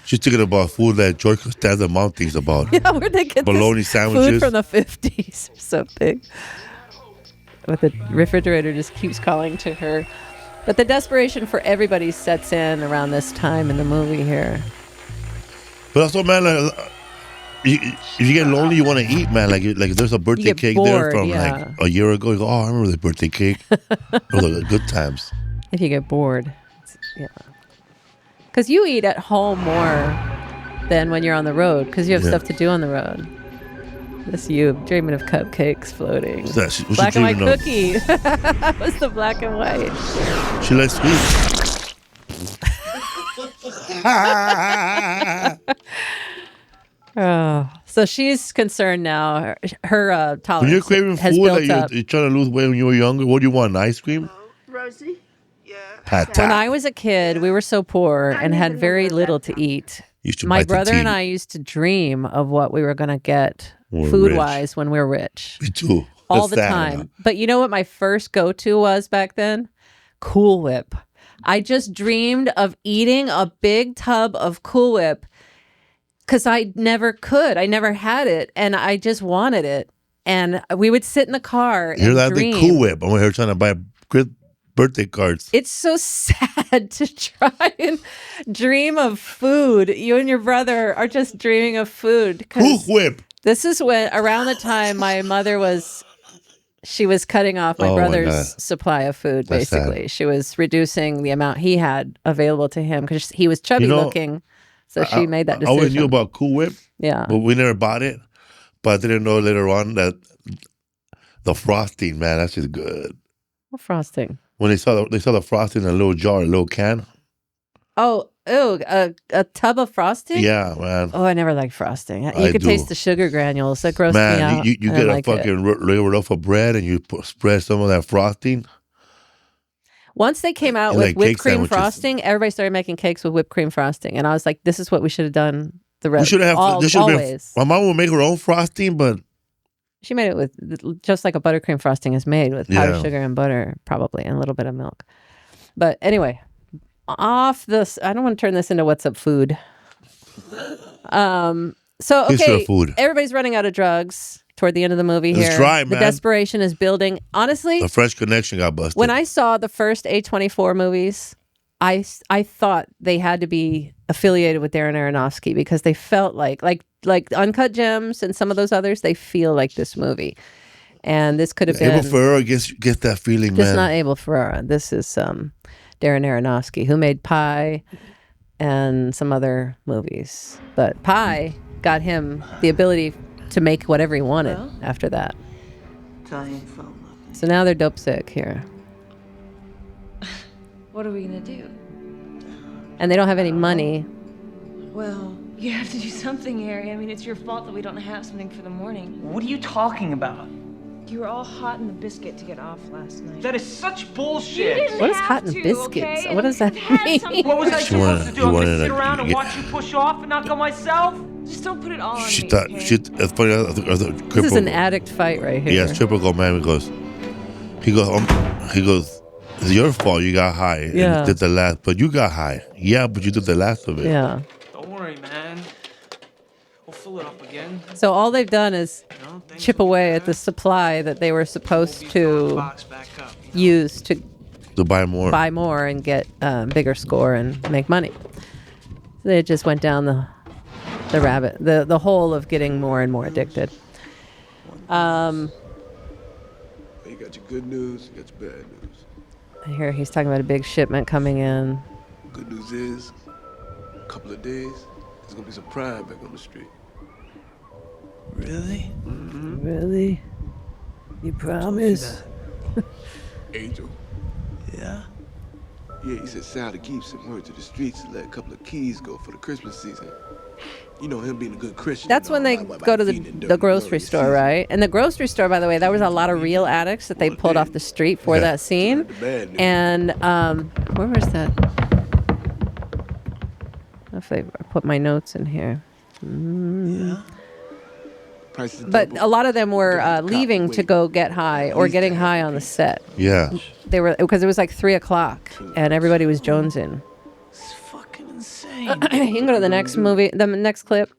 She's thinking about food that George Costanza mom thinks about. Yeah, where'd they get bologna sandwiches? Food from the 50s. So big. But the refrigerator just keeps calling to her. But the desperation for everybody sets in around this time in the movie here. But also, man, like, if you get lonely, you want to eat, man. Like if there's a birthday cake bored, there from like a year ago, you go, oh, I remember the birthday cake. Those are the good times. If you get bored. Yeah. Because you eat at home more than when you're on the road, because you have stuff to do on the road. That's you dreaming of cupcakes floating. What's black and white cookie. What's the black and white? She likes sweet. Oh, so she's concerned now. Her tolerance when you're craving has food, built like up. you're trying to lose weight when you were younger, what do you want? Ice cream? Rosie? When I was a kid, we were so poor and had very little to eat. My brother and I used to dream of what we were going to get food-wise when we were rich. Me too. All the time. But you know what my first go-to was back then? Cool Whip. I just dreamed of eating a big tub of Cool Whip because I never could. I never had it, and I just wanted it. And we would sit in the car and You're that dream. the Cool Whip. I'm here trying to buy birthday cards. It's so sad to try and dream of food. You and your brother are just dreaming of food. Cool Whip. This is when, around the time my mother was cutting off my brother's supply of food, basically. She was reducing the amount he had available to him because he was chubby looking. So she made that decision. I always knew about Cool Whip. Yeah. But we never bought it. But I didn't know later on that the frosting, man, that's just good. What frosting? When they saw the frosting in a little jar, a little can. Oh, a tub of frosting? Yeah, man. Oh, I never liked frosting. You could taste the sugar granules. That grossed me out. You get a fucking little loaf of bread and you spread some of that frosting. Once they came out with whipped cream frosting, everybody started making cakes with whipped cream frosting. And I was like, this is what we should have done the rest of always. My mom would make her own frosting, but she made it with just like a buttercream frosting is made with powdered sugar and butter, probably, and a little bit of milk. But anyway, off this, I don't want to turn this into what's up food. So okay, everybody's running out of drugs toward the end of the movie here. It's dry, man. The desperation is building. Honestly, the French Connection got busted. When I saw the first A24 movies, I thought they had to be affiliated with Darren Aronofsky because they felt like Uncut Gems and some of those others, they feel like this movie. And this could have been... Abel Ferrara gets that feeling, man. It's not Abel Ferrara. This is Darren Aronofsky, who made Pie and some other movies. But Pie got him the ability to make whatever he wanted after that. So now they're dope sick here. What are we going to do? And they don't have any money. Well, you have to do something, Harry. I mean, it's your fault that we don't have something for the morning. What are you talking about? You were all hot in the biscuit to get off last night. That is such bullshit. What is hot in biscuits? What does that mean? What was I supposed to do? I'm going to sit around and watch you push off and not go myself? Just don't put it all on She me, thought, okay? that's funny. This is an addict fight right here. Yeah, it's typical, man. He goes, it's your fault you got high. Yeah. And did the last, but you got high. Yeah, but you did the last of it. Yeah. Don't worry, man. it up again. So all they've done is chip away at the supply that they were supposed to use to buy more and get bigger score and make money. So they just went down the hole of getting more and more addicted. You got your good news, you got your bad news. I hear he's talking about a big shipment coming in. Good news is, a couple of days, there's gonna be some crime back on the street. Really? Mm-hmm. Really? You promise? Angel. Yeah? Yeah, he said Sal to keep some word to the streets and let a couple of keys go for the Christmas season. You know, him being a good Christian. That's when they go to the grocery store, right? And the grocery store, by the way, there was a lot of real addicts that they pulled off the street for that scene. And where was that? If I put my notes in here. Yeah. But a lot of them were leaving to go get high or getting high on the set. Yeah. They were, because it was like 3:00 and everybody was jonesing. It's fucking insane. You can go to the next movie, the next clip.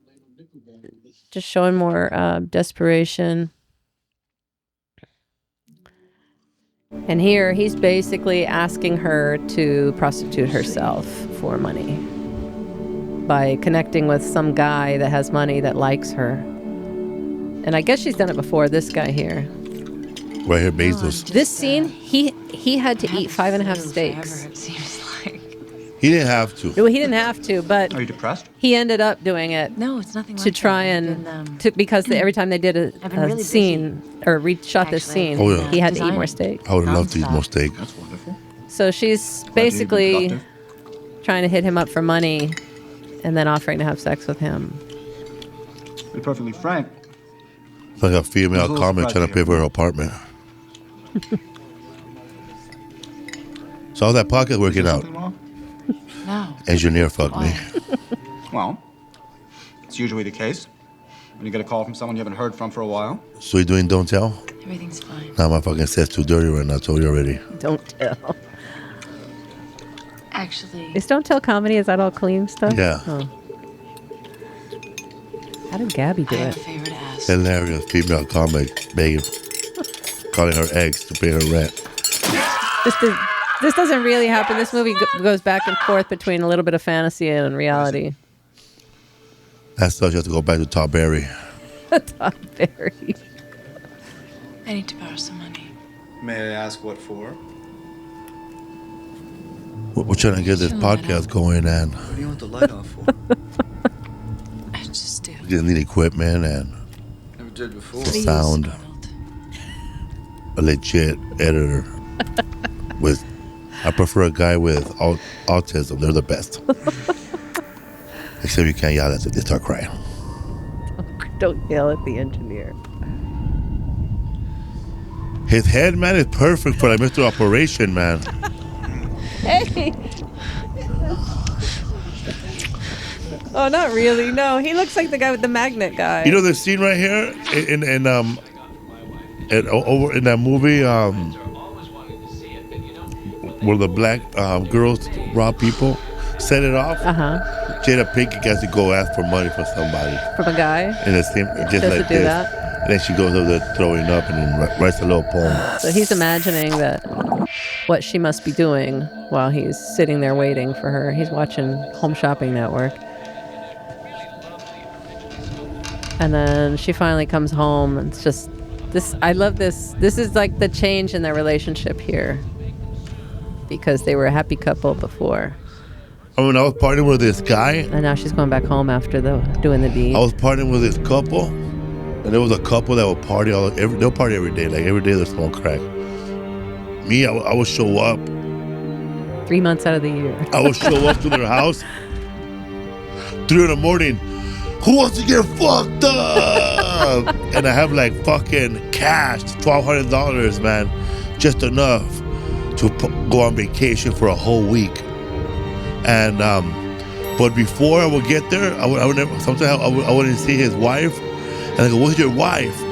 Just showing more desperation. And here he's basically asking her to prostitute herself for money by connecting with some guy that has money that likes her. And I guess she's done it before, this guy here. Right here, Bezos. This scene, he had to eat 5.5 steaks. It seems like. He didn't have to. Well, he didn't have to, but Are you depressed? he ended up doing it. No, it's nothing like to try that. and because every time they did I've been a really scene or shot this scene, Oh, yeah. he had to eat more steak. I would have loved to eat more steak. That's wonderful. So she's basically trying to hit him up for money and then offering to have sex with him. To be perfectly frank, It's like a female comic trying to pay for her apartment. So how's that pocket working out? No. Engineer fucked me. well, it's usually the case. When you get a call from someone you haven't heard from for a while. So you doing don't tell? Everything's fine. Nah, my fucking set's too dirty right now. I told you already. Don't tell. Actually. Is don't tell comedy? Is that all clean stuff? Yeah. Oh. How did Gabby do it? Hilarious female comic begging, calling her ex to pay her rent. This doesn't really happen. This movie goes back and forth between a little bit of fantasy and reality. That's such. You have to go back to Top Berry. Top Berry. I need to borrow some money. May I ask what for? We're trying to get this podcast going, and What do you want the light off for? I just do. we just need equipment and Never did before. the sound. A legit editor with. I prefer a guy with autism. They're the best. Except you can't yell at them. They start crying. Don't yell at the engineer. His head, man, is perfect for like Mr. Operation, man. Hey. Oh, not really. No, he looks like the guy with the magnet guy. You know the scene right here over in that movie where the black girls rob people, set it off. Jada Pinkett gets to go ask for money from somebody. From a guy? And the same, just like do this. that? And then she goes over there throwing up and then writes a little poem. So he's imagining that what she must be doing while he's sitting there waiting for her. He's watching Home Shopping Network. And then she finally comes home. And it's just this. I love this. This is like the change in their relationship here, because they were a happy couple before. I mean, I was partying with this guy. And now she's going back home after doing the deed. I was partying with this couple. And there was a couple that would party they'll party every day. Like every day they smoke crack. Me, I would show up. 3 months out of the year. I would show up to their house. 3 a.m. Who wants to get fucked up? And I have like fucking cash, $1,200, man. Just enough to go on vacation for a whole week. And but before I would get there, I would never. Sometimes I wouldn't see his wife. And I go, "What's your wife?"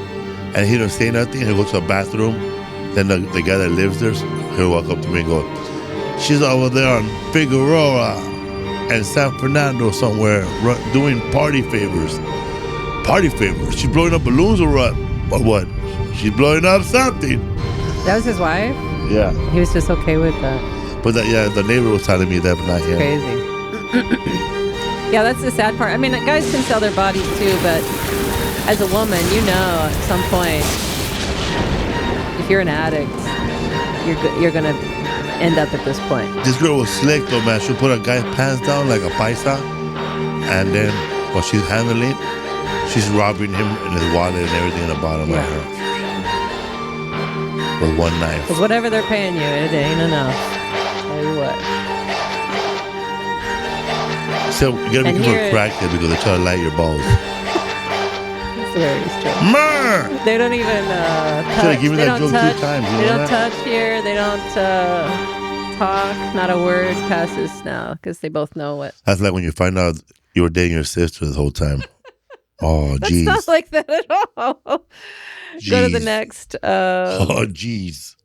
And he don't say nothing. He'll go to the bathroom. Then the guy that lives there, he'll walk up to me and go, "She's over there on Figueroa and San Fernando somewhere doing party favors." party favor. She's blowing up balloons or what? Or what? She's blowing up something. That was his wife? Yeah. He was just okay with that. But the neighbor was telling me that, but not him. Crazy. Yeah, that's the sad part. I mean, guys can sell their bodies too, but as a woman, you know, at some point, if you're an addict, you're gonna end up at this point. This girl was slick though, man. She'll put a guy's pants down like a paisa, and then while she's handling, she's robbing him and his wallet and everything in the bottom of her with one knife. Because whatever they're paying you, it ain't enough. Tell you what. So you gotta be careful with crackhead because they try to light your balls. It's very strange. Mer! They don't even touch. Give me They that don't joke touch. 2 times. They don't touch here. They don't talk. Not a word passes now because they both know what. That's like when you find out you were dating your sister the whole time. Oh, jeez. It's not like that at all. Go to the next. Oh, jeez.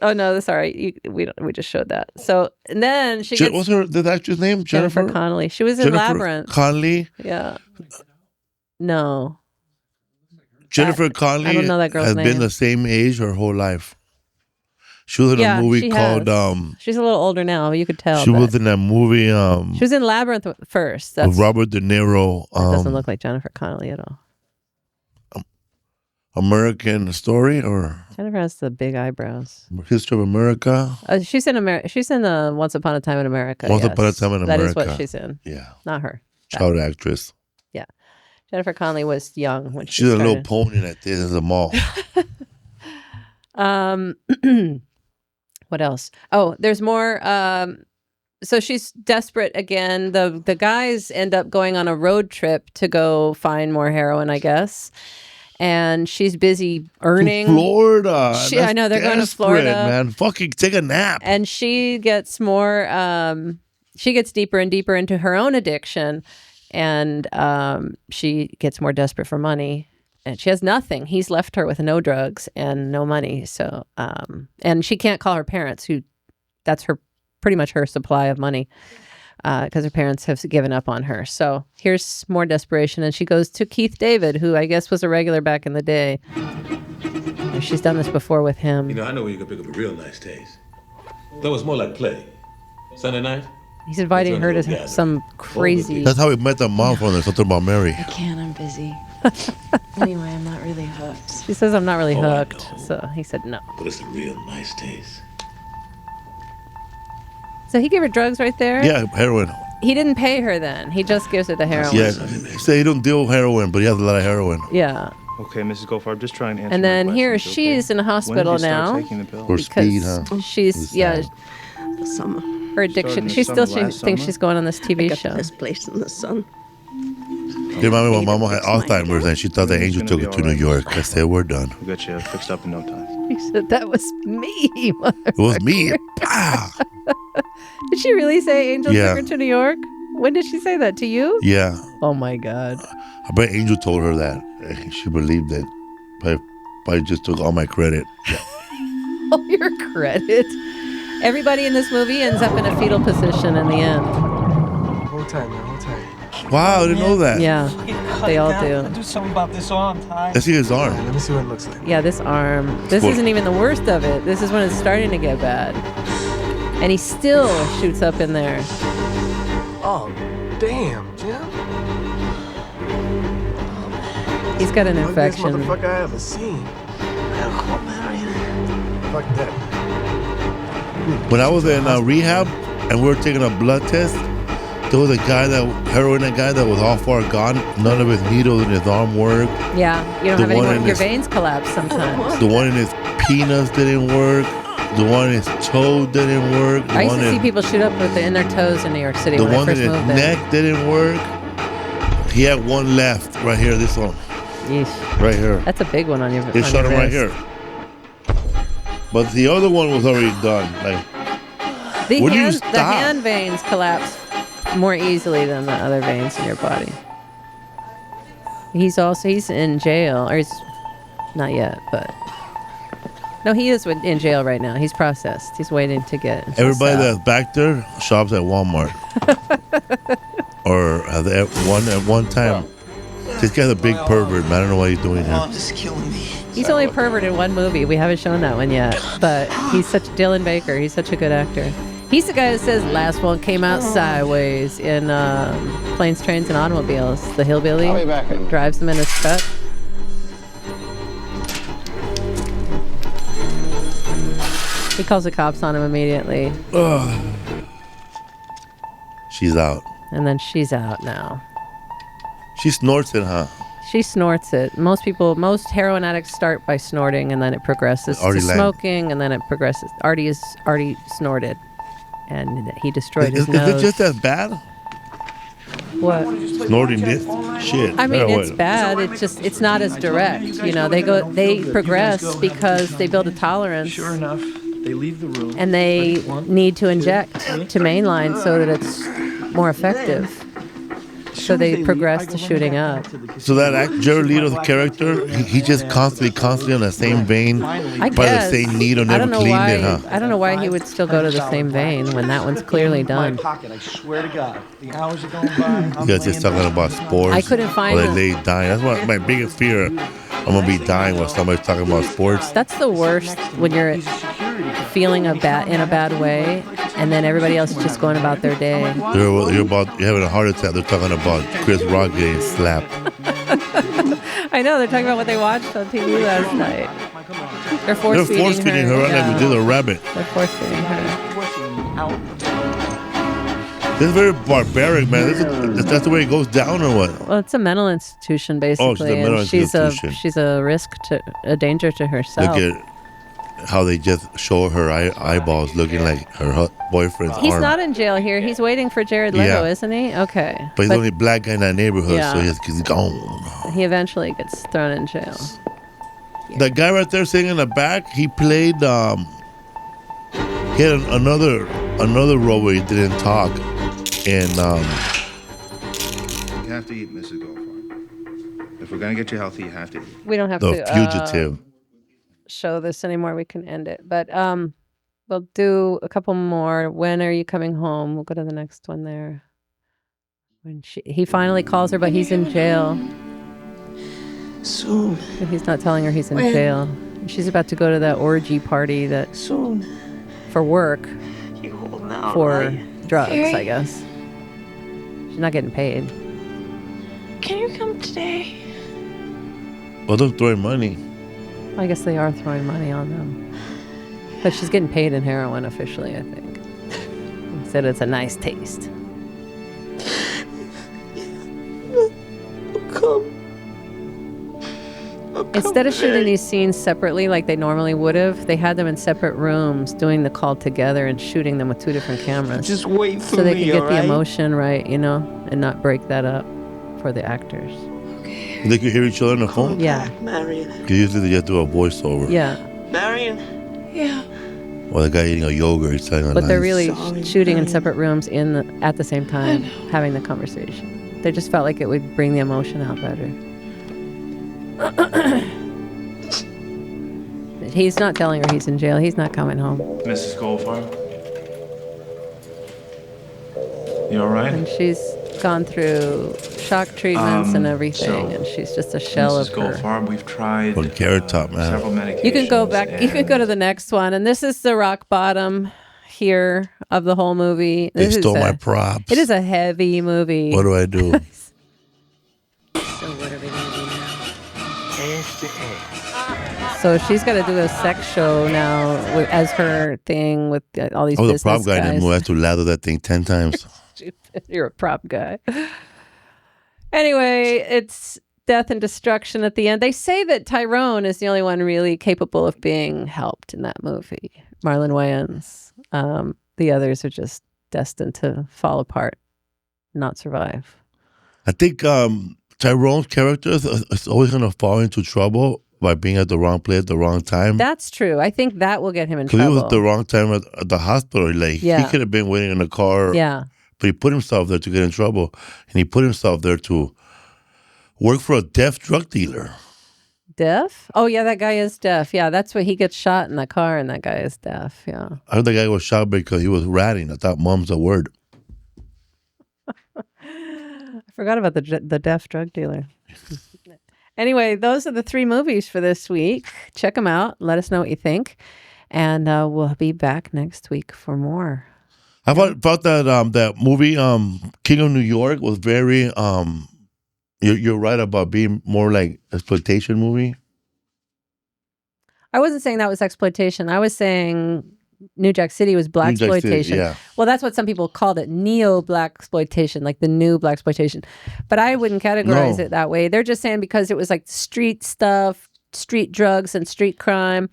Oh no, that's all right. We just showed that. So and then she gets. What's the actress name? Jennifer Connelly. She was in Labyrinth. Connelly. Yeah. No. Jennifer Connelly I don't know that girl's has name. been the same age her whole life. She was in a movie called. She's a little older now. You could tell. She was in that movie. She was in Labyrinth first. With Robert De Niro. That doesn't look like Jennifer Connelly at all. American Story or Jennifer has the big eyebrows. History of America. She's in America. She's in Once Upon a Time in America. Once Upon a Time in That America. is what she's in. Yeah. Not her. Child actress. Yeah. Jennifer Connelly was young when she She's a started. little pony that did in the mall. What else? Oh, there's more. So she's desperate again. The guys end up going on a road trip to go find more heroin, I guess. And she's busy earning. Florida. I know they're going to Florida, man. Fucking take a nap. And she gets more. She gets deeper and deeper into her own addiction, and she gets more desperate for money. And she has nothing. He's left her with no drugs and no money. So, and she can't call her parents. That's her pretty much her supply of money. Because her parents have given up on her. So here's more desperation. And she goes to Keith David, who I guess was a regular back in the day. She's done this before with him. You know, I know where you can pick up a real nice taste. Though it's more like play. Sunday night? He's inviting her to some crazy... That's how we met the mom from there. Something about Mary. I can't, I'm busy. Anyway, I'm not really hooked. She says I'm not really hooked. So he said no. But it's a real nice taste. So he gave her drugs right there? Yeah, heroin. He didn't pay her then. He just gives her the heroin. Yeah, he said he don't deal with heroin, but he has a lot of heroin. Yeah. Okay, Mrs. Goldfarb, I'm just trying to answer. And then my here questions, she's in a hospital when did you now. start taking the pill? For speed, huh? She's, yeah. Summer. Her addiction. She still thinks she's going on this TV show. This place in the sun. You remember when Mama had Alzheimer's and she thought the angel took her to New York. I said, we're done. We'll get you fixed up in no time. He said, that was me, It was me. Did she really say Angel Yeah. took her to New York? When did she say that? To you? Yeah. Oh, my God. I bet Angel told her that. She believed it. But I just took all my credit. All your credit. Everybody in this movie ends up in a fetal position in the end. Hold tight, man. Hold tight. Wow, I didn't know that. Yeah, they all do. Do something about this arm, Ty. Let's see his arm. Let me see what it looks like. Yeah, this arm. This What? isn't even the worst of it. This is when it's starting to get bad. And he still shoots up in there. Oh, damn, Jim. He's got an Ugliest infection. motherfucker I ever seen. Fuck that. When I was in rehab and we were taking a blood test, there was a guy heroin guy that was all far gone. None of his needles in his arm worked. Yeah, you don't The have any one more. in Your his- veins collapse sometimes. The one in his penis didn't work. The one in his toe didn't work. The I used one to see in, people shoot up in their toes in New York City the when I one in first his moved there. neck didn't work. He had one left right here. This one. Yeesh. Right here. That's a big one on your They on shot your him right wrist. here. But the other one was already done. Like, The where do you hand, stop? the hand veins collapse more easily than the other veins in your body. He's in jail, or he's not yet, but no, he is in jail right now. He's processed. He's waiting to get. Everybody out. that's back there shops at Walmart. Or at one time. This guy's a big pervert, man. I don't know why he's doing Oh, that. this is killing me. He's only a pervert in one movie. We haven't shown that one yet. But he's such Dylan Baker. He's such a good actor. He's the guy that says last one came out sideways in Planes, Trains, and Automobiles. The hillbilly I'll be back in a minute. drives them in his truck. He calls the cops on him immediately. Ugh. She's out. And then she's out now. She snorts it, huh? She snorts it. Most heroin addicts start by snorting, and then it progresses to Artie Lang. smoking, and then it progresses. Artie snorted, and he destroyed his Is nose. it just as bad? What? Snorting this shit. I mean, No, it's wait. bad. It's not as direct. You know, they progress because they build a tolerance. Sure enough, they leave the room. And they need to inject to mainline so that it's more effective. So they progress to shooting up. So that Jared Leto's character, he just constantly on the same vein, I by guess. the same needle, I never don't know cleaned why. it, huh? I don't know why he would still go to the same vein when that one's clearly done. Pocket, I swear to God. The hours are going by. You guys just talking about sports. I couldn't find Or them. they dying. That's what my biggest fear. I'm gonna be dying when somebody's talking about sports. That's the worst when you're feeling in a bad way, and then everybody else is just going about their day. You're having a heart attack. They're talking about Chris Rock getting slapped. I know, they're talking about what they watched on TV last night. They're force feeding her right yeah. like we did a rabbit. They're force feeding her. This is very barbaric, man. That's the way it goes down, or what? Well, it's a mental institution, basically. Oh, she's a mental and institution. She's a danger to herself. Look at how they just show her eyeballs looking like her boyfriend's He's arm. not in jail here. He's waiting for Jared Leto, Yeah. isn't he? Okay. But he's the only black guy in that neighborhood, Yeah. so he's gone. He eventually gets thrown in jail. The guy right there sitting in the back, he played. He had another role where he didn't talk, and You have to eat, Mrs. Goldfarb. If we're gonna get you healthy, you have to eat. We don't have The to Fugitive. show this anymore. We can end it. But we'll do a couple more. When are you coming home? We'll go to the next one there. When he finally calls her, but he's in jail. Soon. But he's not telling her he's in When? jail. She's about to go to that orgy party that Soon. for work. You holding out, For right? drugs, Harry? I guess. She's not getting paid. Can you come today? well, they're throwing money. I guess they are throwing money on them. But she's getting paid in heroin officially, I think. He said it's a nice taste. Instead of shooting these scenes separately like they normally would have, they had them in separate rooms doing the call together and shooting them with two different cameras. Just wait for so they me, could get the alright? emotion right, you know, and not break that up for the actors. They could hear each other on the phone. Yeah. Marion. Because usually they just do a voiceover. Yeah. Marion. Yeah. Or the guy eating a yogurt, he's telling a But they're nice- really shooting in separate rooms at the same time, having the conversation. They just felt like it would bring the emotion out better. He's not telling her he's in jail. He's not coming home. Mrs. Goldfarb? You all right? And she's gone through shock treatments and everything, so, and she's just a shell Mrs. of her. Goldfarb, we've tried Or Carrot Top, man. several medications. You can go back. You can go to the next one, and this is the rock bottom here of the whole movie. They This is stole my a- props. It is a heavy movie. What do I do? So what are we gonna do now? So she's got to do a sex show now as her thing with all these I was a business prop guy in guys. the movie. I had to lather that thing 10 times. You're a prop guy. Anyway, it's death and destruction at the end. They say that Tyrone is the only one really capable of being helped in that movie. Marlon Wayans. The others are just destined to fall apart, not survive. I think Tyrone's character is always going to fall into trouble by being at the wrong place at the wrong time. That's true. I think that will get him in Because he trouble. was at the wrong time at the hospital. Like, Yeah. he could have been waiting in the car. Yeah. But he put himself there to get in trouble. And he put himself there to work for a deaf drug dealer. Deaf? Oh, yeah, that guy is deaf. Yeah, that's why he gets shot in the car, and that guy is deaf. Yeah. I heard the guy was shot because he was ratting. I thought mom's a word. I Forgot about the deaf drug dealer. Anyway, those are the 3 movies for this week. Check them out. Let us know what you think. And we'll be back next week for more. I thought that that movie, King of New York, was very. You're right about being more like exploitation movie. I wasn't saying that was exploitation. I was saying New Jack City was black exploitation. Yeah. Well, that's what some people called it, neo-black exploitation, like the new black exploitation. But I wouldn't categorize it that way. They're just saying because it was like street stuff, street drugs, and street crime,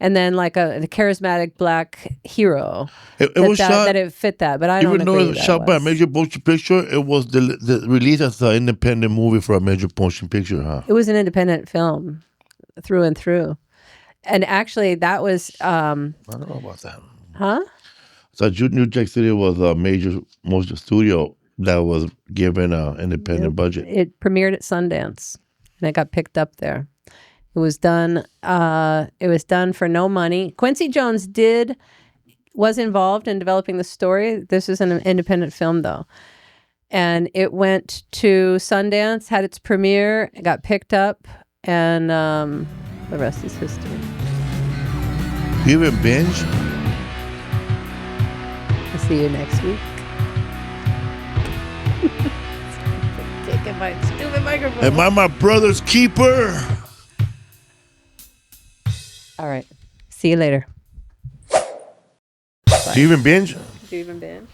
and then like a charismatic black hero. It was shot that it fit that, but I don't even though agree it was shot by a major motion picture. It was the released as an independent movie for a major motion picture, huh? It was an independent film through and through. And actually, that was... I don't know about that. Huh? So New Jack City was a major motion studio that was given an independent budget. It premiered at Sundance, and it got picked up there. It was done. It was done for no money. Quincy Jones was involved in developing the story. This is an independent film, though, and it went to Sundance, had its premiere, it got picked up, and the rest is history. You even Binge? I'll see you next week. Taking my stupid microphone. Am I my brother's keeper? All right. See you later. Do you even binge? Do you even binge?